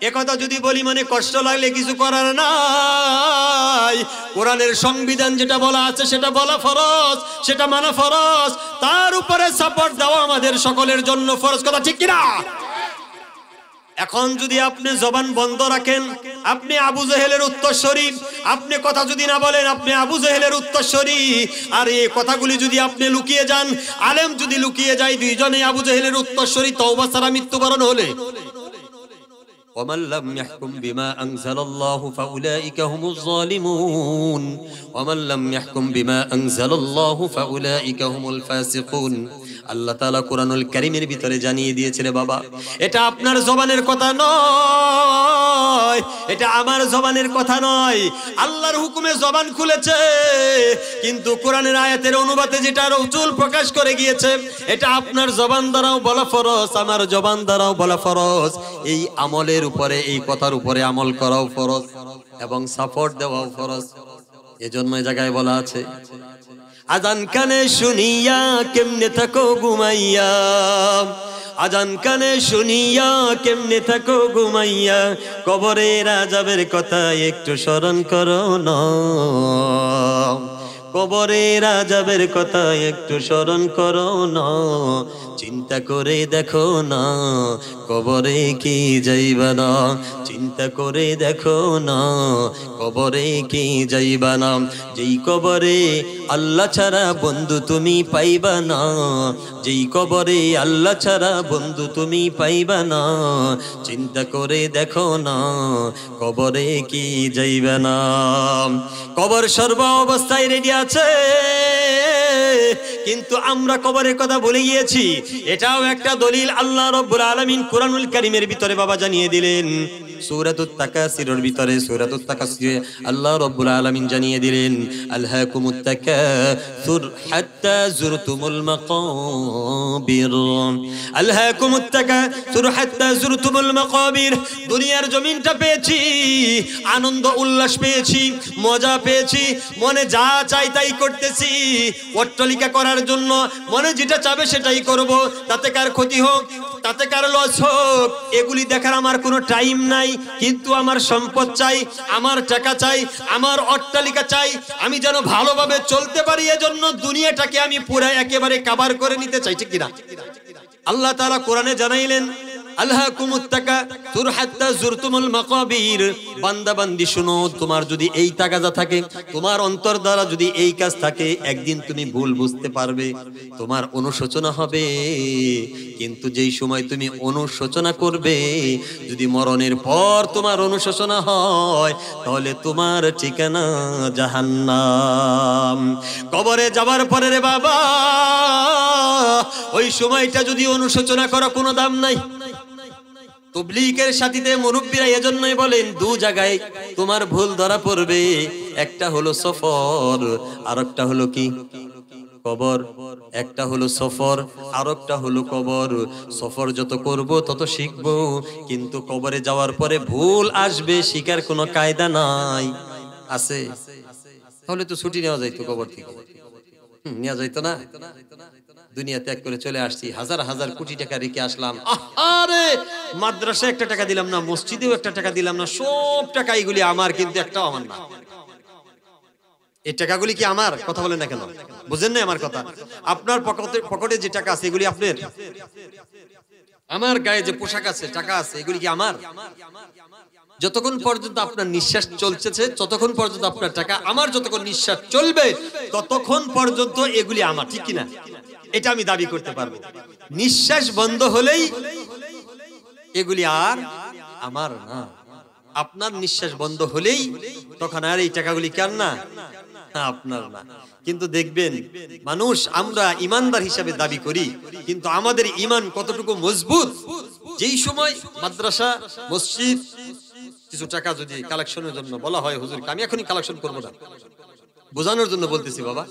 একথা যদি বলি মনে কষ্ট লাগলে কিছু করার নাই। কোরআনের সংবিধান যেটা বলা আছে সেটা বলা ফরজ, সেটা মানা ফরজ, তার উপরে সাপোর্ট দেওয়া আমাদের সকলের জন্য ফরজ, কথা ঠিক কিনা? এখন যদি আপনি জবান বন্ধ রাখেন, আপনি আবু জেহেলের উত্তরসূরি, আপনি কথা যদি না বলেন আপনি আবু জেহেলের উত্তরসূরি। আর এই কথাগুলি যদি আপনি লুকিয়ে যান, আলেম যদি লুকিয়ে যায়, দুইজনেই আবু জেহেলের উত্তরসূরি তওবা ছাড়া মৃত্যুবরণ হলে। ومن لم يحكم بما أنزل الله فأولئك هم الظالمون ومن لم يحكم بما أنزل الله فأولئك هم الفاسقون। আল্লাহ তাআলা কোরআনুল কারীমের ভিতরে জানিয়ে দিয়েছে রে বাবা, এটা আপনার জবানের কথা নয়, এটা আমার জবানের কথা নয়। আল্লাহর হুকুমে জবান খুলেছে, কিন্তু কোরআনের আয়াতের অনুবাদে যেটা রাসূল প্রকাশ করে গিয়েছে, এটা আপনার জবান দ্বারাও বলা ফরজ, আমার জবান দ্বারাও বলা ফরজ। এই আমলের উপরে, এই কথার উপরে আমল করাও ফরজ এবং সাপোর্ট দেওয়াও ফরজ। এজন্য এই জায়গায় বলা আছে, আজান কানে শুনিয়া কেমনে থাকো ঘুমাইয়া, আজান কানে শুনিয়া কেমনে থাকো ঘুমাইয়া, কবরের আযাবের কথা একটু স্মরণ করো না, কবরের আযাবের কথা একটু স্মরণ করো না, চিন্তা করে দেখো না কবরে কি যাইবা না, চিন্তা করে দেখো না কবরে কি যাইবা না, যেই কবরে আল্লাহ ছাড়া বন্ধু তুমি পাইবা না, যেই কবরে আল্লাহ ছাড়া বন্ধু তুমি পাইবা না, চিন্তা করে দেখো না কবরে কি যাইবা না। কবর সর্ব অবস্থায় রেডি আছে, কিন্তু আমরা কবরের কথা ভুলে গিয়েছি। এটাও একটা দলিল আল্লাহ রাব্বুল আলামিন কোরআনুল কারীমের ভিতরে বাবা জানিয়ে দিলেন। সূরাতুত তাকাসিরের ভিতরে, সূরাতুত তাকাসিরে আল্লাহ রাব্বুল আলামিন জানিয়ে দিলেন, আলহাকুমুত তাকাসুর হাত্তা যুরতুমুল মাকাবির, আলহাকুমুত তাকাসুর হাত্তা যুরতুমুল মাকাবির। দুনিয়ার জমিনটা পেয়েছি, আনন্দ উল্লাস পেয়েছি, মজা পেয়েছি, মনে যা চাই তাই করতেছি, অট্টালিকা করার জন্য মনে যেটা চাবে সেটাই করব, তাতে কার ক্ষতি হোক তাতে কার লস হোক এগুলি দেখার আমার কোনো টাইম নাই। কিন্তু আমার সম্পদ চাই, আমার টাকা চাই, আমার অট্টালিকা চাই, আমি যেন ভালোভাবে চলতে পারি, এজন্য দুনিয়াটাকে আমি পুরো একেবারে কভার করে নিতে চাই, ঠিক কিনা? আল্লাহ তাআলা কোরআনে জানাইলেন, আলহাকুমুত তাকাসুর হাত্তা যুরতুমুল মাকাবির। বান্দা বান্দি শুনো, তোমার যদি এই তাগাদা থাকে, তোমার অন্তর দ্বারা যদি এই কাজ থাকে, একদিন তুমি ভুল বুঝতে পারবে, তোমার অনুশোচনা হবে। কিন্তু যেই সময় তুমি অনুশোচনা করবে, যদি মরণের পর তোমার অনুশোচনা হয়, তাহলে তোমার ঠিকানা জাহান্নাম। কবরে যাবার পরে রে বাবা, ওই সময়টা যদি অনুশোচনা করা কোনো দাম নাই। তাবলীগের সাথীতে মুরব্বীরা এজন্যই বলেন, দু জায়গায় তোমার ভুল ধরা পড়বে, একটা হলো সফর, আরেকটা হলো কি কবর। একটা হলো সফর, আরেকটা হলো কবর। সফর যত করব তত শিখব, কিন্তু কবরে যাওয়ার পরে ভুল আসবে, শিখার কোনো কায়দা নাই। আছে? তাহলে তো ছুটি নেওয়া যাইতো কবর থেকে, নেওয়া যাইতো না? দুনিয়া ত্যাগ করে চলে আসছি, হাজার হাজার কোটি টাকা রেখে আসলাম, আরে মাদ্রাসায় একটা টাকা দিলাম না, মসজিদেও একটা টাকা দিলাম না, সব টাকা এগুলি আমার, কিন্তু একটাও আমার না। এই টাকাগুলি কি আমার? কথা বলেন না কেন? বুঝেন না আমার কথা? আপনার পকেটে যে টাকা আছে এগুলি আপনার? আমার গায়ে যে পোশাক আছে, টাকা আছে, এগুলি কি আমার? যতক্ষণ পর্যন্ত আপনার নিঃশ্বাস চলছে ততক্ষণ পর্যন্ত আপনার টাকা আমার, যতক্ষণ নিঃশ্বাস চলবে ততক্ষণ পর্যন্ত এগুলি আমার, ঠিক কিনা? এটা আমি দাবি করতে পারবো। নিঃশ্বাস বন্ধ হলেই এগুলি আর আমার না। আপনার নিঃশ্বাস বন্ধ হলেই তখন আর এই টাকাগুলি কার না? আপনার না। কিন্তু দেখবেন মানুষ, আমরা ইমানদার হিসাবে দাবি করি, কিন্তু আমাদের ইমান কতটুকু মজবুত। যেই সময় মাদ্রাসা, মসজিদ কিছু টাকা যদি কালেকশনের জন্য বলা হয়, হুজুরকে আমি এখনই কালেকশন করবো না, বোঝানোর জন্য বলতেছি বাবা,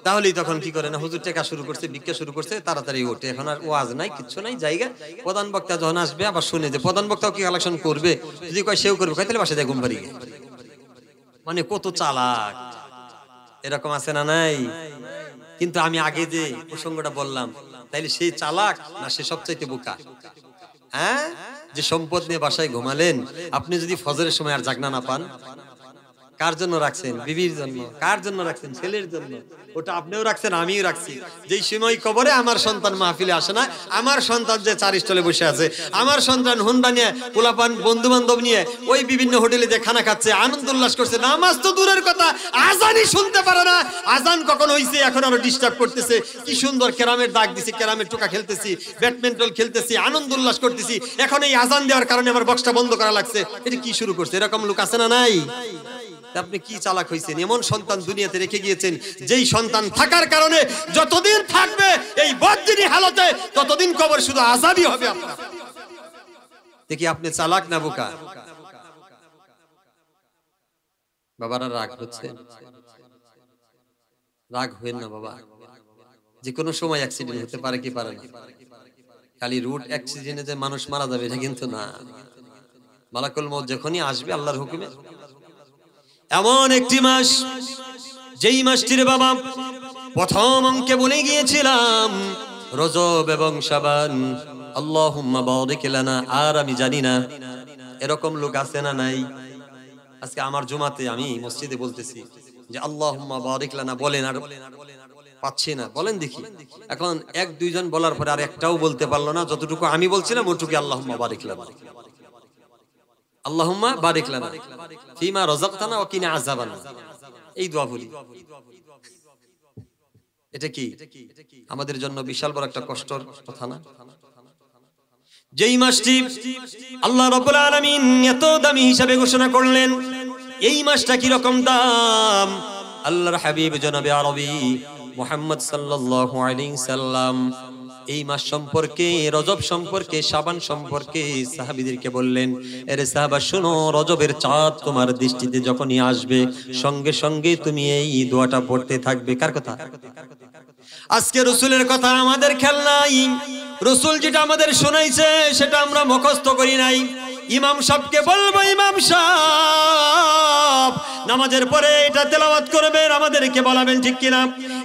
তাহলেই তখন কি করে না, হুজুর টাকা শুরু করছে, ভিক্ষা শুরু করছে, তাড়াতাড়ি ওঠে। এখন আর ওয়াজ নাই, কিচ্ছু নাই, জায়গা। প্রধান বক্তা যখন আসবে আবার শুনে যে প্রধান বক্তাও কি কালেকশন করবে, যদি কয় সেও করবে, তাহলে বাসায় যায় ঘুম পাড়িয়ে। মানে কত চালাক, এরকম আছে না নাই? কিন্তু আমি আগে যে প্রসঙ্গটা বললাম, তাইলে সেই চালাক না সে সবচাইতে বোকা? হ্যাঁ, যে সম্পদ নিয়ে বাসায় ঘুমালেন, আপনি যদি ফজরের সময় আর জাগনা না পান, কার জন্য রাখছেন? বিবির জন্য। কার জন্য রাখছেন? ছেলের জন্য। ওটা আপনিও রাখছেন, আমিও রাখছি। যেই সময় কবরে আমার সন্তান মাহফিলে আসে না, আমার সন্তান যে চার স্টলে বসে আছে, আমার সন্তান হুন্ডা নিয়ে, পোলাপান বন্ধু বান্ধব নিয়ে ওই বিভিন্ন হোটেলে যে খানা খাচ্ছে, আনন্দ উল্লাস করছে, নামাজ তো দূরের কথা, আজানই শুনতে পারে না। আজান কখন হইছে এখন আরো ডিস্টার্ব করতেছে। কি সুন্দর ক্যারামের দাগ দিছি, ক্যারামের টোকা খেলতেছি, ব্যাডমিন্টন খেলতেছি, আনন্দ উল্লাস করতেছি, এখন এই আজান দেওয়ার কারণে আমার বক্সটা বন্ধ করা লাগছে। এটা কি শুরু করছে? এরকম লোক আছে না নাই? আপনি কি চালাক হয়েছেন? এমন সন্তান দুনিয়াতে রেখে গিয়েছেন যেই সন্তান থাকার কারণে যতদিন থাকবে এই বদদিনী হালতে, ততদিন কবর শুধু আযাবই হবে আপনার। দেখি আপনি চালাক না বোকা? বাবারা রাগ হচ্ছে? রাগ হবেন না বাবা। যে কোনো সময় অ্যাক্সিডেন্ট হতে পারে কি পারে না? খালি রুট অ্যাক্সিডেন্টে যে মানুষ মারা যাবে এটা কিন্তু না। মালাকুল মউত যখনই আসবে আল্লাহর হুকুমে। এমন একটি মাস, যেই মাসটির বাবা প্রথম অঙ্কে বলে গিয়েছিলাম রজব এবং শাবান। আল্লাহুম্মা বারিক লানা। আর আমি জানি না এরকম লোক আছে না নাই। আজকে আমার জুমাতে আমি মসজিদে বলতেছি যে আল্লাহুম্মা বারিক লানা বলেন, আর পাচ্ছি না। বলেন দেখি। এখন এক দুইজন বলার পরে আর একটাও বলতে পারলো না। যতটুকু আমি বলছিলাম ওটুকু আল্লাহুম্মা বারিক লানা, আল্লাহুম্মা বারিক লানা ফিমা রাযাকতানা ওয়া কিনা আযাবান। এই দোয়া বলি। এটা কি আমাদের জন্য বিশাল বড় একটা কষ্টের কথা না? যেই মাসটি আল্লাহ রাব্বুল আলামিন এত দামি হিসাবে ঘোষণা করলেন, এই মাসটা কি রকম দাম? আল্লাহর হাবিব জনাবে আরবি মুহাম্মদ সাল্লাল্লাহু আলাইহি সাল্লাম এই মাস সম্পর্কে, রজব সম্পর্কে, শাবান সম্পর্কে সাহাবীদেরকে বললেন, এরে সাহাবা শোনো, রজবের চাঁদ তোমার দৃষ্টিতে যখনই আসবে সঙ্গে সঙ্গে তুমি এই দোয়াটা পড়তে থাকবে। কার কথা? আজকে রাসূলের কথা আমাদের খেয়াল নাই। রাসূল যেটা আমাদের শোনাইছে সেটা আমরা মুখস্থ করি নাই। ইমাম সাহেবকে বলবো, ইমাম সাহেব নামাজের পরে এটা তেলাওয়াত করবেন, আমাদেরকে বলাবেন, ঠিক কিনা?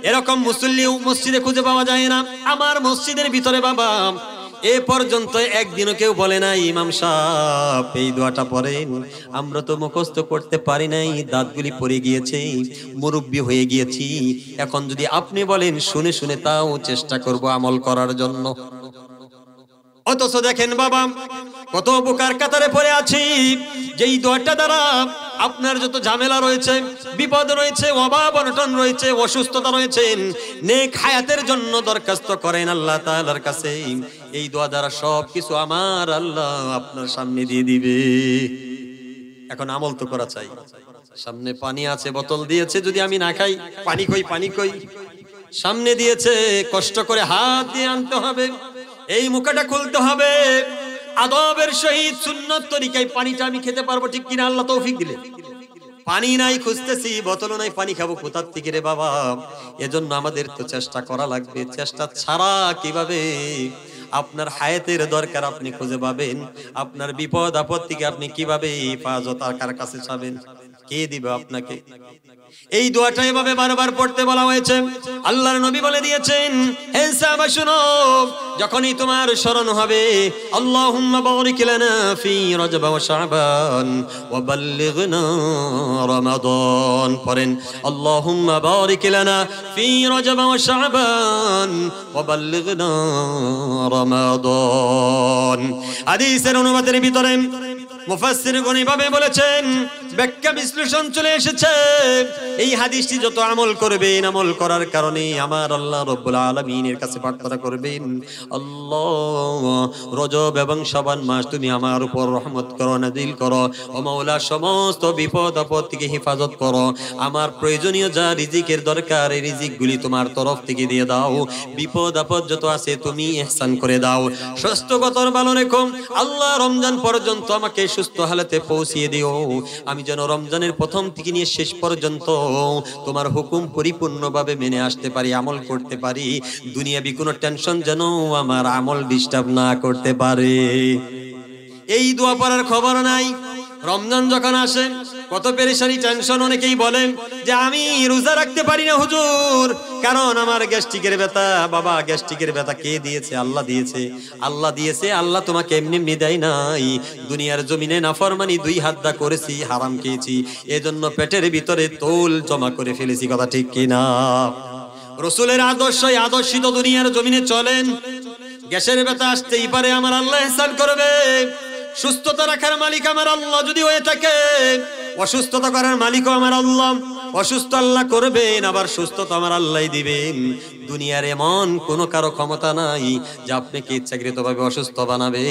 এরকম মুসল্লি মসজিদে খুঁজে পাওয়া যায় না। আমার মসজিদের ভিতরে বাবা এ পর্যন্ত একদিনও কেউ বলে নাই ইমাম সাহেব এই দোয়াটা পড়েন। আমরা তো মুখস্থ করতে পারি নাই, দাঁতগুলি পড়ে গিয়েছে, মুরব্বি হয়ে গিয়েছি। এখন যদি আপনি বলেন শুনে শুনে তাও চেষ্টা করব আমল করার জন্য। অথচ দেখেন বাবা কত বোকার কাতারে পড়ে আছি, যেই দোয়াটা দ্বারা আপনার যত ঝামেলা রয়েছে, বিপদ রয়েছে, অভাব অনটন রয়েছে, অসুস্থতা রয়েছে, নেক হায়াতের জন্য দরখাস্ত করেন আল্লাহ তাআলার কাছে। এই দোয়া দ্বারা সবকিছু আমার আল্লাহ আপনার সামনে দিয়ে দিবে। এখন আমল তো করা চাই। সামনে পানি আছে, বোতল দিয়েছে, যদি আমি না খাই, পানি কই, পানি কই, সামনে দিয়েছে, কষ্ট করে হাত দিয়ে আনতে হবে, এই মুখটা খুলতে হবে, আদবের সহিত সুন্নত তরিকায় পানিটা আমি খেতে পারবো, ঠিক কিনা? আল্লাহ তৌফিক দিলে। পানি নাই, খুঁজতেছি, বোতলও নাই, পানি খাবো কোথার থেকে রে বাবা? এজন্য আমাদের তো চেষ্টা করা লাগবে। চেষ্টা ছাড়া কিভাবে আপনার হায়াতের দরকার আপনি খুঁজে পাবেন? আপনার বিপদ আপদ থেকে আপনি কিভাবে হেফাজত কার কাছে চাবেন? কে দিবে আপনাকে? এই দোয়াটা এভাবে বারবার পড়তে বলা হয়েছে। আল্লাহর নবী বলে দিয়েছেন, হে সাহাবা শুনো, যখনই তোমার স্মরণ হবে আল্লাহুম্মা বারিক লানা ফি রজব ওয়া শাবান ওয়া বাল্লিগনা রমাদান, পড়েন আল্লাহুম্মা বারিক লানা ফি রজব ওয়া শাবান ওয়া বাল্লিগনা রমাদান। হাদিসের অনুবাদের ভিতরে মুফাসসিরগণ এভাবে বলেছেন, ব্যাখ্যা বিশ্লেষণ চলে এসেছে, এই হাদিসটি যত আমল করবেন, আমল করার কারণে আমার আল্লাহ রাব্বুল আলামিনের কাছে প্রার্থনা করবেন, আল্লাহ রজব এবং শাবান মাস তুমি আমার উপর রহমত করো, নাযিল করো, ও মাওলা সমস্ত বিপদ আপদ থেকে হেফাজত করো, আমার প্রয়োজনীয় যা রিজিকের দরকার এই রিজিকগুলি তোমার তরফ থেকে দিয়ে দাও, বিপদ আপদ যত আছে তুমি ইহসান করে দাও, স্বাস্থ্যগতর ভালো রেখো আল্লাহ, রমজান পর্যন্ত আমাকে সুস্থ হালতে পৌঁছিয়ে দিও, আমি যেন রমজানের প্রথম থেকে নিয়ে শেষ পর্যন্ত তোমার হুকুম পরিপূর্ণভাবে মেনে আসতে পারি, আমল করতে পারি, দুনিয়াবি কোনো টেনশন যেন আমার আমল ডিস্টার্ব না করতে পারে। এই দোয়া পড়ার খবর নাই। রমজান যখন আসে কত পেরেশানি টেনশন। অনেকেই বলেন যে আমি রোজা রাখতে পারি না হুজুর, কারণ আমার গ্যাস্ট্রিকের ব্যথা। বাবা, গ্যাস্ট্রিকের ব্যথা কে দিয়েছে? আল্লাহ দিয়েছে। আল্লাহ দিয়েছে, আল্লাহ তোমাকে এমনি এমনি দেয় নাই। দুনিয়ার জমিনে নাফরমানি 2 হাত দা করেছি, হারাম খেয়েছি, এজন্য পেটের ভিতরে তোল জমা করে ফেলেছি। কথা ঠিক কিনা? রাসূলের আদর্শই আদর্শিত দুনিয়ার জমিনে চলেন। গ্যাসের ব্যথা আসতেই পারে, আমার আল্লাহ ইহসান করবে। সুস্থতা রাখার মালিক আমার আল্লাহ যদি হয়ে থাকে, অসুস্থতা করার মালিকও আমার আল্লাহ। অসুস্থ আল্লাহ করবেন, আবার সুস্থতা আমার আল্লাহই দিবেন। দুনিয়ার এমন কোন কারো ক্ষমতা নাই যে আপনাকে ইচ্ছাকৃতভাবে অসুস্থ বানাবে।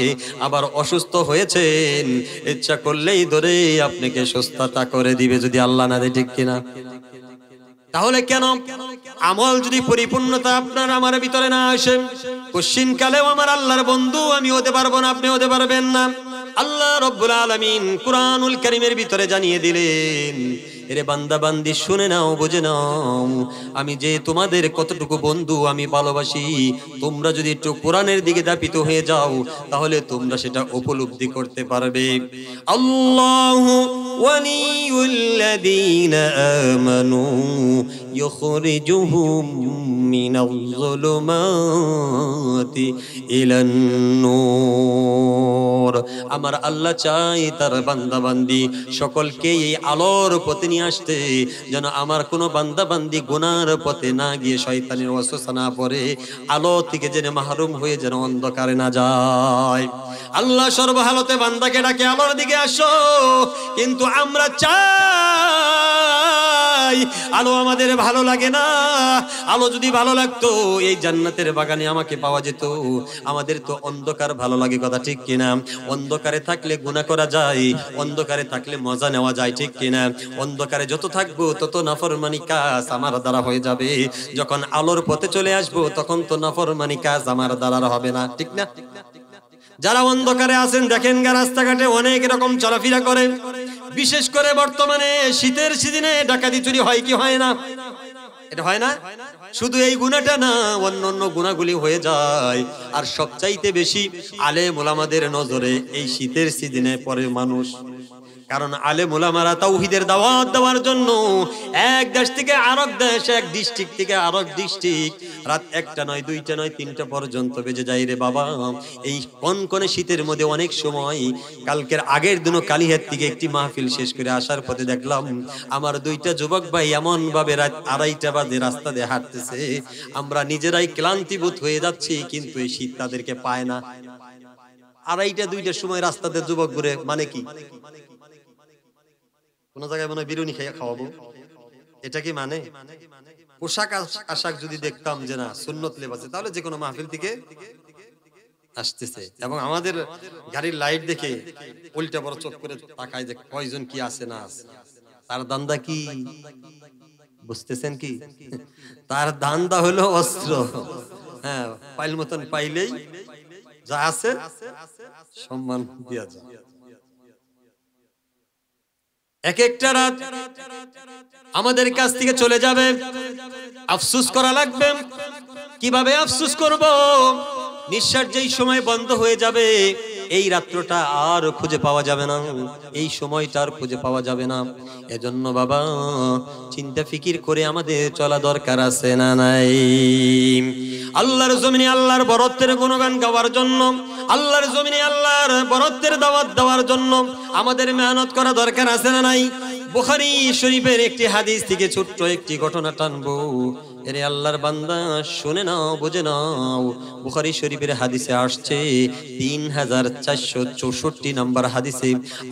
আবার অসুস্থ হয়েছেন, ইচ্ছা করলেই ধরে আপনাকে সুস্থতা করে দিবে, যদি আল্লাহ না দেয়। ঠিক কিনা? তাহলে কেন আমল যদি পরিপূর্ণতা আপনার আমার ভিতরে না আসে, কোশ্চিন কালেও আমার আল্লাহর বন্ধু আমি হতে পারবো না, আপনি হতে পারবেন না। আল্লাহ রাব্বুল আলামিন কুরআনুল কারীমের ভিতরে জানিয়ে দিলেন, এরে বান্দা বান্দি শুনে নাও, বুঝে নাও, আমি যে তোমাদের কতটুকু বন্ধু, আমি ভালোবাসি। তোমরা যদি একটু কোরআনের দিকে দাপিত হয়ে যাও, তাহলে তোমরা সেটা উপলব্ধি করতে পারবে। আল্লাহু ওয়ালিউল্লাযীনা আমানু ইখরিজুহুম মিনাল যুলুমাতি ইলান নূর। আমার আল্লাহ চাই তার বান্দা বান্দি সকলকে এই আলোর পথে নিয়ে আসতে, যেন আমার কোনো বান্দা বান্দি গুনার পথে না গিয়ে শয়তানের ওয়াসওয়াসা না পড়ে, আলো থেকে যেন মাহরুম হয়ে যেন অন্ধকারে না যায়। আল্লাহ সর্বহালতে বান্দাকে ডাকে, আলোর দিকে আসো। কিন্তু আমরা চাই, আলো আমাদের ভালো লাগে না। আলো যদি ভালো লাগতো, এই জান্নাতের বাগানে আমাকে পাওয়া যেত। আমাদের তো অন্ধকার ভালো লাগে। কথা ঠিক কিনা? অন্ধকারে থাকলে গুনাহ করা যায়, অন্ধকারে থাকলে মজা নেওয়া যায়। ঠিক কিনা? অন্ধকারে যত থাকবো তত নাফরমানি কাজ আমার দ্বারা হয়ে যাবে। যখন আলোর পথে চলে আসবো, তখন তো নাফরমানি কাজ আমার দ্বারা হবে না। ঠিক না? যারা অন্ধকারে আছেন দেখেন গা, রাস্তাঘাটে অনেক রকম চলাফেরা করেন। বিশেষ করে বর্তমানে শীতের সিজনে ডাকাতি চুরি হয় কি হয় না? এটা হয় না? শুধু এই গুনাহটা না, অন্যান্য গুনাহগুলি হয়ে যায়। আর সবচাইতে বেশি আলেম ওলামাদের নজরে এই শীতের সিজনে পড়ে মানুষ। কারণ আলেম ওলামারা তাওহীদের দাওয়াত দেওয়ার জন্য এক দেশ থেকে আরেক দেশ, এক ডিস্ট্রিক্ট থেকে আরেক ডিস্ট্রিক্ট, রাত 1টা নয়, 2টা নয়, 3টা পর্যন্ত বেজে যায় রে বাবা। এই কনকনে শীতের মধ্যে অনেক সময়, কালকের আগের দিনও কালিহাত থেকে একটি মাহফিল শেষ করে আসার পথে দেখলাম আমার 2টা যুবক ভাই এমন ভাবে রাত 2:30 বাজে রাস্তা দিয়ে হাঁটতেছে। আমরা নিজেরাই ক্লান্তিবোধ হয়ে যাচ্ছি, কিন্তু এই শীত তাদেরকে পায় না। 2:30 2টার সময় রাস্তাতে যুবক ঘুরে মানে কি? কোন জায়গায় মনে হয় বিরিয়ানি খাওয়াবো, এটা কি মানে? পোশাক আশাক যদি দেখতাম যে না সুন্নত লেবাসে, তাহলে যে কোনো মাহফিল থেকে আসতেছে। এবং আমাদের গাড়ির লাইট দেখে উল্টা বড় চোখ করে তাকায় যে কয়জন কি আছে না আছে। তার দান্দা কি বুঝতেছেন কি? তার দান্দা হলো অস্ত্র। হ্যাঁ, পাইল মতন পাইলেই যা আছে সম্মান দেয়া যায়। এক একটা রাত আমাদের কাছ থেকে চলে যাবে, আফসোস করা লাগবে। কিভাবে আফসোস করব? নিঃশ্বাস যেই সময় বন্ধ হয়ে যাবে, এই রাত্রটা আর খুঁজে পাওয়া যাবে না, এই সময়টা আর খুঁজে পাওয়া যাবে না। এজন্য বাবা চিন্তা ফিকির করে আমাদের চলা দরকার আছে না নাই? আল্লাহর জমিনে আল্লাহর বরত্বের গুণগান গাওয়ার জন্য, আল্লাহর জমিনে আল্লাহর বরত্বের দাওয়াত দেওয়ার জন্য আমাদের মেহনত করা দরকার আছে না নাই? বুখারী শরীফের একটি হাদিস থেকে ছোট্ট একটি ঘটনা টানবো। এরে আল্লাহর বান্দা শুনে নাও, বুঝে নাও। বুখারী শরীফের হাদিসে আসছে 3464 নম্বর হাদিসে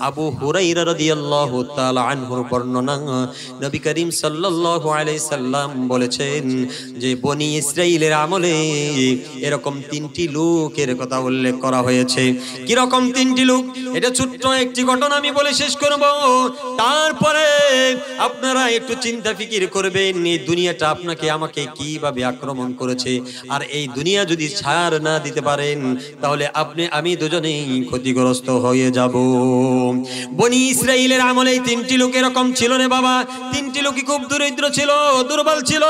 আবু হুরায়রা রাদিয়াল্লাহু তাআলা আনহুর বর্ণনা। নবী করিম সাল্লাল্লাহু আলাইহি সাল্লাম বলেছেন যে বনি ইসরাইলের আমলে এরকম 3টি লোকের কথা উল্লেখ করা হয়েছে। কি রকম 3টি লোক? এটা ছোট্ট একটি ঘটনা আমি বলে শেষ করব। তারপরে আপনারা একটু চিন্তা ফিকির করবেন, এই দুনিয়াটা আপনাকে আমাকে কিভাবে আক্রমণ করেছে। আর এই দুনিয়া যদি ছাড় না দিতে পারেন তাহলে আপনি আমি দুজনেই ক্ষতিগ্রস্ত হয়ে যাব। বনি ইসরাইলের আমলে এই তিনটি লোক এরকম ছিল রে বাবা। তিনটি লোকই খুব দরিদ্র ছিল, দুর্বল ছিল।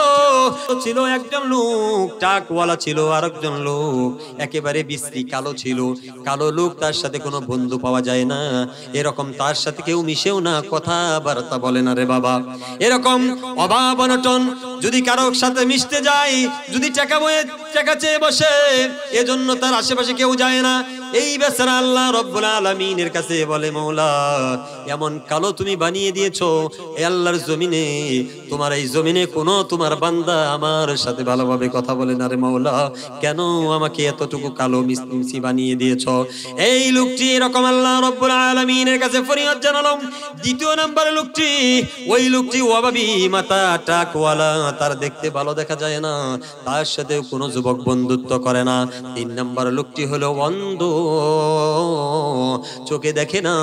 ছিল একজন লোক টাকওয়ালা ছিল, আরেকজন লোক একেবারে বিশ্রী কালো ছিল। কালো লোক, তার সাথে কোনো বন্ধু পাওয়া যায় না, এরকম তার সাথে কেউ মিশেও না, কথাবার্তা বলে না রে বাবা। এরকম অভাব অনটন যদি কারোর সাথে মিশতে যায়, যদি টাকা চেয়ে বসে, এজন্য তার আশেপাশে কেউ যায় না। এই বেচারা আল্লাহ রব্বুল আলামিনের কাছে বলে, মওলা এমন কালো তুমি বানিয়ে দিয়েছো এই আল্লাহর জমিনে, তোমার এই জমিনে কোনো তোমার বান্দা আমার সাথে ভালোভাবে কথা বলে না রে মওলা, কেন আমাকে এতটুকু কালো মিসমিসি বানিয়ে দিয়েছো। এই লোকটি এরকম আল্লাহ রব্বুল আলামিনের কাছে ফরিয়াদ জানালো। দ্বিতীয় নাম্বার লোকটি, ওই লোকটি অভাবী, মাথা টাকওয়ালা, তার দেখতে ভালো দেখা যায় না, তার সাথে কোনো যুবক বন্ধুত্ব করে না। তিন নাম্বার লোকটি হলো অন্ধ, চোখে দেখে না,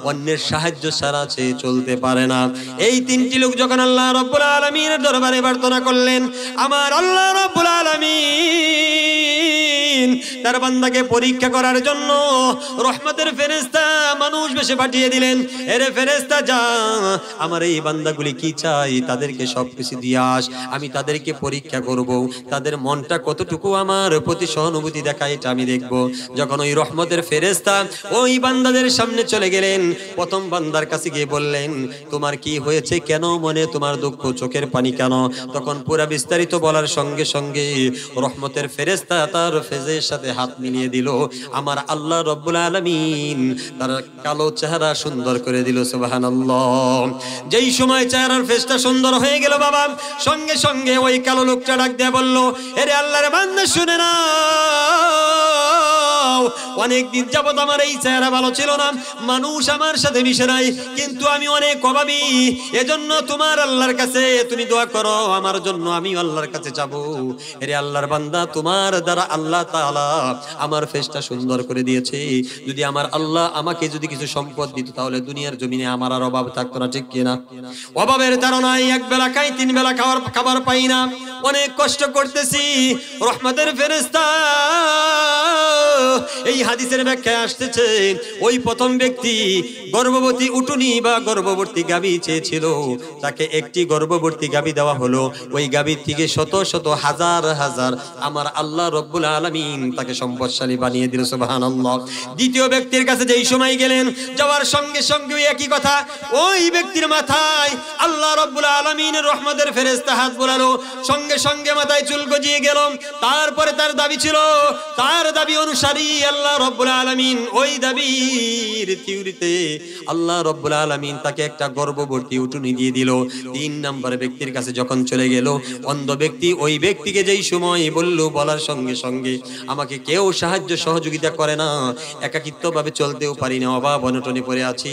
অন্যের সাহায্য ছাড়া সে চলতে পারে না। এই তিনটি লোক যখন আল্লাহ রাব্বুল আলামিনের দরবারে প্রার্থনা করলেন, আমার আল্লাহ রাব্বুল আলামিন তার বান্দাকে পরীক্ষা করার জন্য রহমতের ফেরেশতা মানুষ বেশে পাঠিয়ে দিলেন। এরে ফেরেশতা যা, আমার এই বান্দাগুলি কি চাই তাদেরকে সবকিছু দিয়ে আস, আমি তাদেরকে পরীক্ষা করব, তাদের মনটা কতটুকু আমার প্রতি সহানুভূতি দেখায় এটা আমি দেখব। যখন ওই রহমতের ফেরেশতা ওই বান্দাদের সামনে চলে গেলেন, প্রথম বান্দার কাছে গিয়ে বললেন, তোমার কি হয়েছে, কেন মনে তোমার দুঃখ, চোখের পানি কেন? তখন পুরা বিস্তারিত বলার সঙ্গে সঙ্গে রহমতের ফেরেশতা তার ফেজের সাথে হাত মিলিয়ে দিল। আমার আল্লাহ রব্বুল আলামিন তার কালো চেহারা সুন্দর করে দিল। সুবহানাল্লাহ। যেই সময় চেহারার ফেসটা সুন্দর হয়ে গেল বাবা, সঙ্গে সঙ্গে ওই কালো লোকটা ডাক দিয়ে বলল, এরে আল্লাহর বান্দা শুনে না, অনেক দিন যাবত আমার এই চেহারা ভালো ছিল না, মানুষ আমার সাথে মিশে নাই, কিন্তু আমি অনেক অভাবী, এজন্য তোমার আল্লাহর কাছে তুমি দোয়া করো আমার জন্য, আমি আল্লাহর কাছে যাব। এরে আল্লাহর বান্দা, তোমার দ্বারা আল্লাহ তাআলা আমার ফেসটা সুন্দর করে দিয়েছে, যদি আমার আল্লাহ আমাকে যদি কিছু সম্পদ দিত তাহলে দুনিয়ার জমিনে আমার আর অভাব থাকতো না, ঠিক কিনা? অভাবের তাড়নায় এক বেলা খাই, তিন বেলা খাবার পাই না, অনেক কষ্ট করতেছি। রহমতের ফেরেশতা এই হাদিসের ব্যাখ্যায় আসতেছে, ওই প্রথম ব্যক্তি গর্ভবতী উটুনি বা গর্ভবতী গাভী চেয়েছিল, তাকে একটি গর্ভবতী গাভী দেওয়া হলো। ওই গাভীর থেকে শত শত হাজার হাজার আমার আল্লাহ রব্বুল আলামিন তাকে সম্পদশালী বানিয়ে দিল। সুবহানাল্লাহ। দ্বিতীয় ব্যক্তির কাছে যেই সময় গেলেন, যাওয়ার সঙ্গে সঙ্গে একই কথা, ওই ব্যক্তির মাথায় আল্লাহ রব্বুল আলামিনের রহমতের ফেরেশতা হাত বোলালো, সঙ্গে সঙ্গে মাথায় চুল গজিয়ে গেল। তারপরে তার দাবি ছিল, তার দাবি অনুসারী আল্লাহ রব্বুল আলামিন ওই দাবির থিওরিতে আল্লাহ রব্বুল আলামিন তাকে একটা গর্ভবতী উটুনি দিয়ে দিল। তিন নম্বর ব্যক্তির কাছে যখন চলে গেল, অন্ধ ব্যক্তি ওই ব্যক্তিকে যেই সময় বলল, বলার সঙ্গে সঙ্গে আমাকে কেউ সাহায্য সহযোগিতা করে না, একাকিত্ব ভাবে চলতেও পারি না, অভাব অনটনে পড়ে আছি,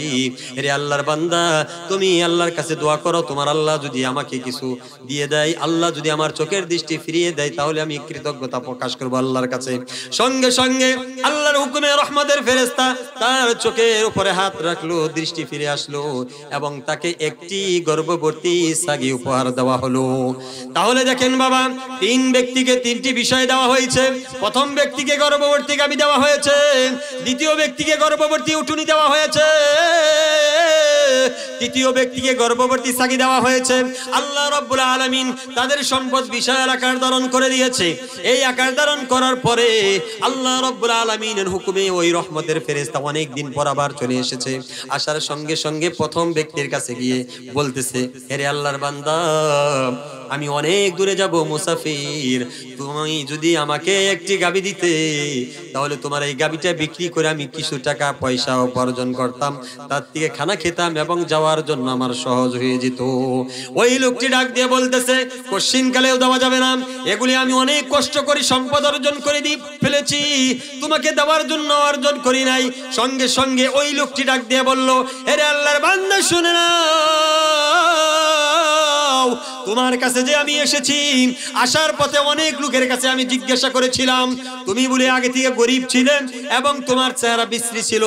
এরে আল্লাহর বান্দা তুমি আল্লাহর কাছে দোয়া করো, তোমার আল্লাহ যদি আমাকে কিছু দিয়ে দেয়, আল্লাহ যদি আমার চোখের দৃষ্টি ফিরিয়ে দেয়, তাহলে আমি কৃতজ্ঞতা প্রকাশ করবো আল্লাহর কাছে। সঙ্গে সঙ্গে আল্লাহর হুকুমে রহমতের ফেরেশতা তার চোখের উপরে হাত রাখলো, দৃষ্টি ফিরে আসলো এবং তাকে একটি গর্ভবতী ছাগি উপহার দেওয়া হলো। তাহলে দেখেন বাবা, তিন ব্যক্তিকে তিনটি বিষয় দেওয়া হয়েছে। প্রথম ব্যক্তিকে গর্ভবতী গাভী দেওয়া হয়েছে, দ্বিতীয় ব্যক্তিকে গর্ভবতী উটুনি দেওয়া হয়েছে, তৃতীয় ব্যক্তিকে গর্ভবতী ছাগি দেওয়া হয়েছে। আল্লাহ রাব্বুল আলামিন তাদের সম্পদ বিশাল আকার ধারণ করে দিয়েছে। এই আকার ধারণ করার পরে আল্লাহ রাব্বুল আলামিনের হুকুমে ওই রহমতের ফেরেশতা অনেক দিন পর আবার চলে এসেছে। আসার সঙ্গে সঙ্গে প্রথম ব্যক্তির কাছে গিয়ে বলতেছে, হে আল্লাহর বান্দা, আমি অনেক দূরে যাব, মুসাফির, তুমি যদি আমাকে একটি গাভী দিতে তাহলে তোমার এই গাভীটা বিক্রি করে আমি কিছু টাকা পয়সা উপার্জন করতাম, তার থেকে খানা খেতাম এবং যাওয়ার জন্য আমার সহজ হয়ে যেত। ওই লোকটি ডাক দিয়ে বলতেছে, কোশ্চিন কালেও দেওয়া যাবে না, এগুলি আমি অনেক কষ্ট করে সম্পদ অর্জন করে দিয়ে ফেলেছি, তোমাকে দেওয়ার জন্য অর্জন করি নাই। সঙ্গে সঙ্গে ওই লোকটি ডাক দিয়ে বলল, হে আল্লাহর বান্দা শুনে নাও, তোমার কাছে যে আমি এসেছি, আসার পথে অনেক লোকের কাছে আমি জিজ্ঞাসা করেছিলাম, তুমি বলে আগে থেকে গরিব ছিলে এবং তোমার চেহারা বিশ্রী ছিল,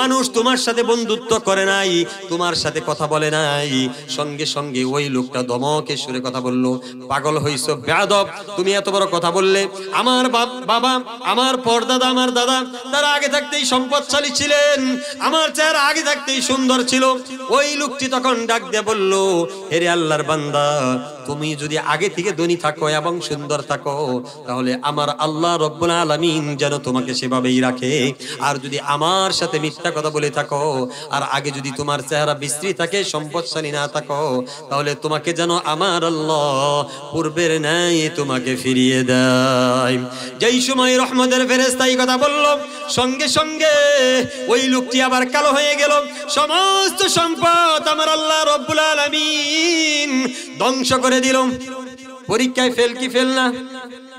মানুষ তোমার সাথে বন্ধুত্ব করে নাই, তোমার সাথে কথা বলে নাই। সঙ্গে সঙ্গে ওই লোকটা ধমকে সুরে কথা বলল, পাগল হইছো বেয়াদব, তুমি এত বড় কথা বললে? আমার বাবা, আমার পরদাদা, আমার দাদা, তারা আগে থাকতেই সম্পদশালী ছিলেন, আমার চেহারা আগে থাকতেই সুন্দর ছিল। ওই লোকটি তখন ডাক দিয়ে বলল, হে আল্লাহর বান্দা, তুমি যদি আগে থেকে ধনী থাকো এবং সুন্দর থাকো, তাহলে আমার আল্লাহ রব্বুল আলামিন যেন তোমাকে সেভাবেই রাখে। আর যদি আমার সাথে মিথ্যা কথা বলে থাকো, আর আগে যদি তোমার চেহারা বিশ্রী থাকে, সম্পদশালী না থাকো, তাহলে তোমাকে যেন আমার আল্লাহ পূর্বের ন্যায় তোমাকে ফিরিয়ে দেয়। যেই সময় রহমতের ফেরেশতা এই কথা বলল, সঙ্গে সঙ্গে ওই লোকটি আবার কালো হয়ে গেল। সমস্ত সম্পদ আমার আল্লাহ রব্বুল আলামিন ধ্বংস করে দিল। পরীক্ষায় ফেল কি ফেল না?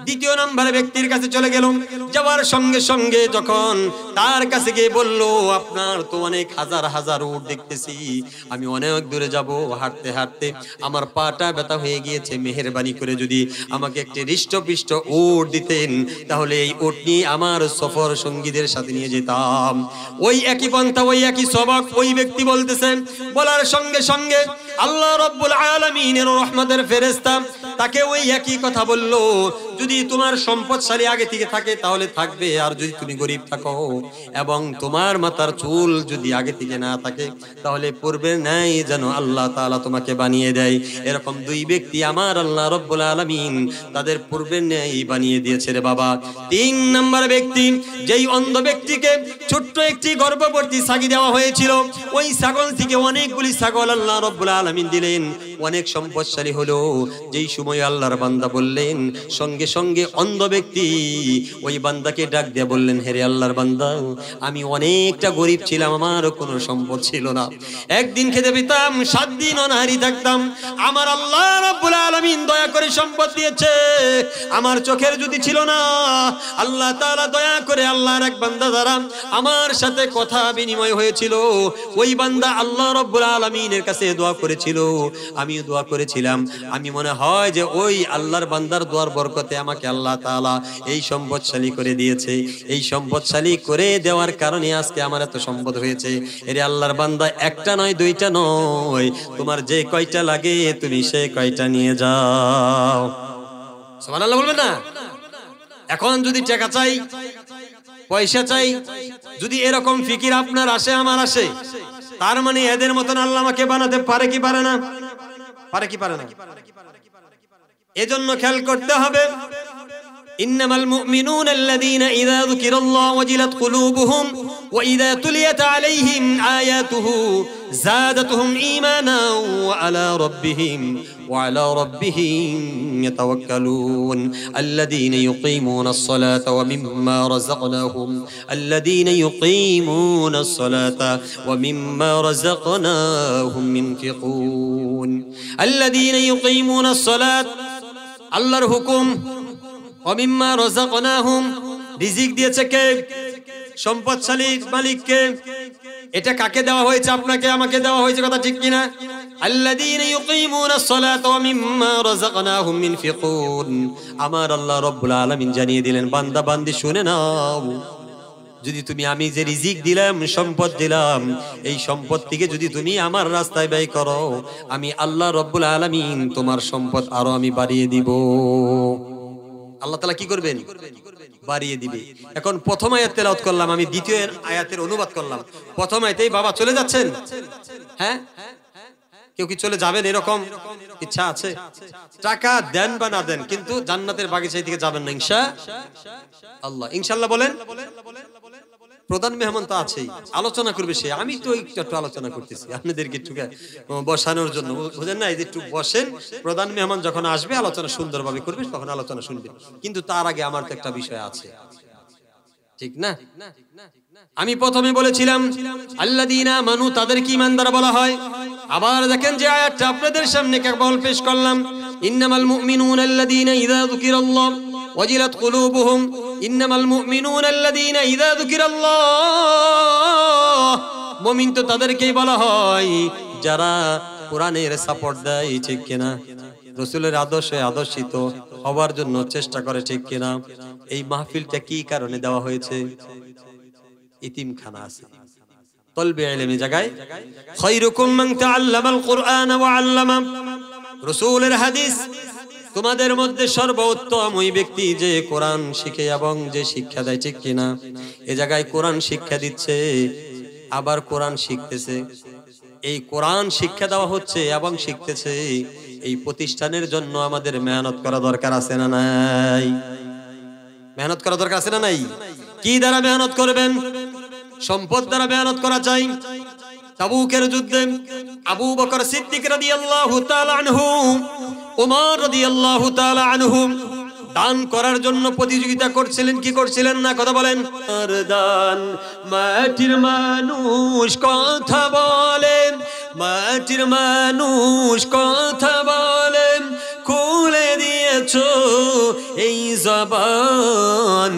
দ্বিতীয় নম্বরে ব্যক্তির কাছে চলে গেল। যাওয়ার সঙ্গে সঙ্গে যখন তার কাছে গিয়ে বলল, আপনার তো অনেক হাজার হাজার উট দেখতেছি, আমি অনেক দূরে যাব, হাঁটতে হাঁটতে আমার পাটা ব্যথা হয়ে গিয়েছে, মেহেরবানি করে যদি আমাকে একটি হৃষ্টপুষ্ট উট দিতেন, তাহলে এই উট নিয়ে আমার সফর সঙ্গীদের সাথে নিয়ে যেতাম। ওই একই পন্থা, ওই একই সবক ওই ব্যক্তি বলতেছেন। বলার সঙ্গে সঙ্গে আল্লাহ রাব্বুল আলামিনের রহমতের ফেরেশতা তাকে ওই একই কথা বলল, যদি তোমার সম্পদশালী আগে থেকে থাকে তাহলে থাকবে, আর যদি তুমি গরিব থাকো এবং তোমার মাথার চুল যদি আগে থেকে না থাকে, তাহলে পূর্বের ন্যায় যেন আল্লাহ তাআলা তোমাকে বানিয়ে দেয়। এরকম দুই ব্যক্তি আমার আল্লাহ রাব্বুল আলামিন তাদের পূর্বের ন্যায় বানিয়ে দিয়েছে রে বাবা। তিন নম্বর ব্যক্তি, যেই অন্ধ ব্যক্তিকে ছোট্ট একটি গর্ভবতী ছাগল দেওয়া হয়েছিল, ওই ছাগল থেকে অনেকগুলি ছাগল আল্লাহ রাব্বুল আলামিন দিলেন, অনেক সম্পদশালী হলো। যেই সময় আল্লাহর বান্দা বললেন, সঙ্গে সঙ্গে অন্ধ ব্যক্তি ওই বান্দাকে ডাক দিয়ে বললেন, হে আল্লাহর বান্দা, আমি অনেকটা গরিব ছিলাম, আমার কোনো সম্পদ ছিল না, একদিন খেতে পেতাম, 7 দিন অনাহারি থাকতাম, আমার আল্লাহ রাব্বুল আলামিন দয়া করে সম্পদ দিয়েছে, আমার চোখের যদি ছিল না, আল্লাহ তাআলা দয়া করে আল্লাহর এক বান্দা দ্বারা আমার সাথে কথা বিনিময় হয়েছিল, ওই বান্দা আল্লাহ রাব্বুল আলামিনের কাছে দোয়া করেছিল, আমিও দোয়া করেছিলাম, আমি মনে হয় যে ওই আল্লাহর বান্দার দোয়ার বরকতে আমাকে আল্লাহ তাআলা এই সম্পদশালী করে দিয়েছে, এই সম্পদশালী করে দেওয়ার কারণে আজকে আমার এত সম্পদ হয়েছে। এর আল্লাহর বান্দা, একটা নয়, দুইটা নয়, তোমার যে কয়টা লাগে তুমি সে কয়টা নিয়ে যাও। সুবহানাল্লাহ বলবেন না? এখন যদি টাকা চাই, পয়সা চাই, যদি এরকম ফিকির আপনার আসে, আমার আসে, তার মানে এদের মতন আল্লাহ আমাকে বানাতে পারে কি পারে না? পারে কি পারে না? এজন্য খেয়াল করতে হবে, ইন্নামাল মুমিনুনা আল্লাযীনা ইযা যুকিরাল্লাহু ওয়াজিলাত কুলুবুহুম ওয়া ইযা তুলিয়াত আলাইহিম আয়াতুহু যাদাতুহুম ঈমানান ওয়া আলা রাব্বিহিম ইয়াতাওয়াক্কালুন আল্লাযীনা ইউকিমুনাস সালাতা ওয়া মিম্মা রাযাকনাহুম ইউনফিকুন। আল্লাযীনা ইউকিমুনাস সালাত, আল্লাহর হুকুম, ওয়া মিম্মা রাযাকনাহুম, রিজিক দিয়েছে কে? সম্পদশালী মালিককে। এটা কাকে দেওয়া হয়েছে? আপনাকে, আমাকে দেওয়া হয়েছে, কথা ঠিক কিনা? আল্লাযীনা ইউকিমুনাস সালাতা ওয়া মিম্মা রাযাকনাহুম ইউনফিকুন। আমার আল্লাহ রাব্বুল আলামিন জানিয়ে দিলেন, বান্দা বান্দি শুনে নাও, যদি তুমি আমি যে রিজিক দিলাম, সম্পদ দিলাম, এই সম্পদ থেকে যদি তুমি আমার রাস্তায় ব্যয় করো, আমি আল্লাহ রাব্বুল আলামিন তোমার সম্পদ আরো আমি বাড়িয়ে দিব। আল্লাহ তাআলা কি করবেন? বাড়িয়ে দিবে। এখন প্রথম আয়াত তেলাওয়াত করলাম, আমি দ্বিতীয় আয়াতের অনুবাদ করলাম। প্রথম আয়াতেই বাবা চলে যাচ্ছেন? হ্যাঁ, কেউ কি চলে যাবেন এরকম ইচ্ছা আছে? টাকা দেন বা না দেন, কিন্তু জান্নাতের বাগিচায় থেকে যাবেন না ইনশাআল্লাহ। ইনশাআল্লাহ বলেন। প্রধান মেহমান তো আছেই, আলোচনা করবে সে, আমি তো একটু আলোচনা করতেছি আপনাদেরকে একটু বসানোর জন্য, বুঝেন না? এই যে একটু বসেন, প্রধান মেহমান যখন আসবে আলোচনা সুন্দরভাবে করবে, তখন আলোচনা শুনবে, কিন্তু তার আগে আমার তো একটা বিষয় আছে, ঠিক না? আমি প্রথমে বলেছিলাম আল্লাযীনা আমানু, তাদেরকে ঈমানদার বলা হয়। আবার দেখেন যে আয়াতটা আপনাদের সামনে কেবল পেশ করলাম, ইন্নামাল মুমিনুনা আল্লাযীনা ইযা যুকিরাল্লাহু ওয়াজিলাত কুলুবুহুম, ইন্নামাল মুমিনুনা আল্লাযীনা ইযা যুকিরাল্লাহ, মুমিন তো তাদেরকেই বলা হয় যারা কোরআনের সাপোর্ট দেয়, ঠিক কিনা? রাসূলের আদর্শে আদর্শিত হওয়ার জন্য চেষ্টা করে, ঠিক কিনা? এই মাহফিলটা কি কারণে দেওয়া হয়েছে? ইতিমখানা আছে, তলবে ইলমি জায়গায়। খায়রুকুম মান তাআল্লামাল কুরআন ওয়া আল্লামা, রাসূলের হাদিস, তোমাদের মধ্যে সর্বোত্তম ওই ব্যক্তি যে কোরআন শিখে এবং যে শিক্ষা দেয়, ঠিক কিনা? এই জায়গায় কোরআন শিক্ষা দিচ্ছে, আবার কোরআন শিখতেছে। এই কোরআন শিক্ষা দেওয়া হচ্ছে এবং শিখতেছে, এই প্রতিষ্ঠানের জন্য আমাদের মেহনত করা দরকার আছে না নাই? মেহনত করা দরকার আছে না নাই? কি দ্বারা মেহনত করবেন? সম্পদ দ্বারা মেহনত করা চাই। তাবুকের যুদ্ধে আবু বকর সিদ্দিক রাদিয়াল্লাহু তাআলা আনহু, উমর রাদিয়াল্লাহু তাআলা আনহু দান করার জন্য প্রতিযোগিতা করছিলেন, কি করছিলেন না? কথা বলেন। দান, মাটির মানুষ কথা বলেন, মাটির মানুষ কথা বলেন, খুলে দিয়েছো এই জবান,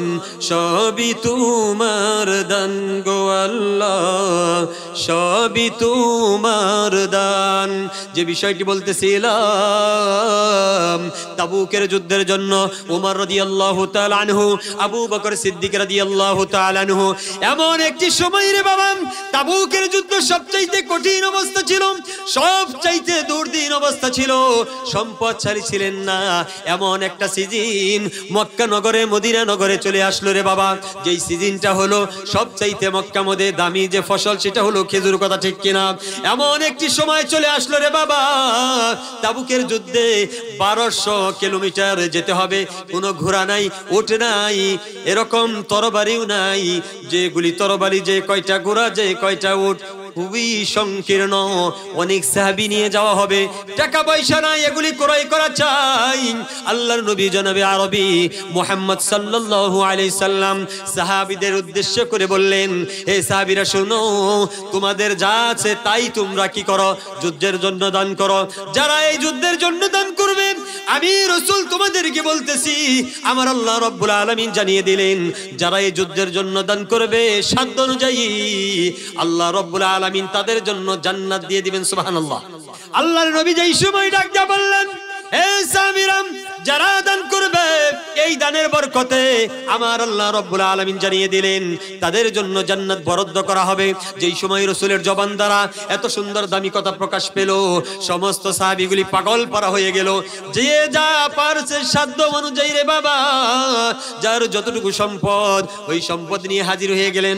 সবই তোমার দান গো আল্লাহ, সবই তোমার দান। যে বিষয়টি বলতেছিলাম, তাবুকের যুদ্ধের জন্য উমর রাদিয়াল্লাহু তাআলা আনহু, আবু বকর সিদ্দিক রাদিয়াল্লাহু তাআলা আনহু, এমন একটি সময় রে বাবা, তাবুকের যুদ্ধ সবচাইতে কঠিন অবস্থা ছিল, সবচাইতে দুর্দিন অবস্থা ছিল, সম্পদশালী ছিলেন না। এমন একটা সিজন মক্কা নগরে, মদিনা নগরে চলে আসলো রে বাবা, যেই সিজনটা হলো সবচাইতে মক্কা মধ্যে দামি যে ফসল, সেটা হলো খেজুর, কথা ঠিক কিনা? এমন একটি সময় চলে আসলো রে বাবা, তাবুকের যুদ্ধে 1200 কিলোমিটার যেতে হবে, কোনো ঘোড়া নাই, উট নাই, এরকম তরবারিও নাই, যেগুলি তরবারি, যে কয়টা ঘোড়া, যে কয়টা উট, খুবই সংকীর্ণ। অনেক সাহাবী নিয়ে যাওয়া হবে, টাকা পয়সা নাই, এগুলি ক্রয় করা চাই। আল্লাহর নবী জনাবে আরবি মুহাম্মদ সাল্লাল্লাহু আলাইহি সাল্লাম সাহাবীদের উদ্দেশ্য করে বললেন, হে সাহাবীরা শোনো, তোমাদের যা আছে তাই তোমরা কি করো? যুদ্ধের জন্য দান করো। যারা এই যুদ্ধের জন্য দান করবে, আমি রাসূল তোমাদেরকে বলতেছি, আমার আল্লাহ রাব্বুল আলামিন জানিয়ে দিলেন, যারা এই যুদ্ধের জন্য দান করবে সাধ্য অনুযায়ী আল্লাহ রাব্বুল আলামিন তাদের জন্য জান্নাত দিয়ে দিবেন। সুবহানাল্লাহ। আল্লাহর নবী যেই সময় ডাক দিয়ে বললেন, হে সাহাবীরা, যারা দান করবে এই দানের বরকতে আমার আল্লাহ রাব্বুল আলামিন জানিয়ে দিলেন তাদের জন্য জান্নাত বরাদ্দ করা হবে। যেই সময় রাসূলের জবান দ্বারা এত সুন্দর দামি কথা প্রকাশ পেল, সমস্ত সাহাবীগুলি পাগল পারা হয়ে গেল। যে যা পারছে সাধ্য অনুযায়ী রে বাবা, যার যতটুকু সম্পদ, ওই সম্পদ নিয়ে হাজির হয়ে গেলেন।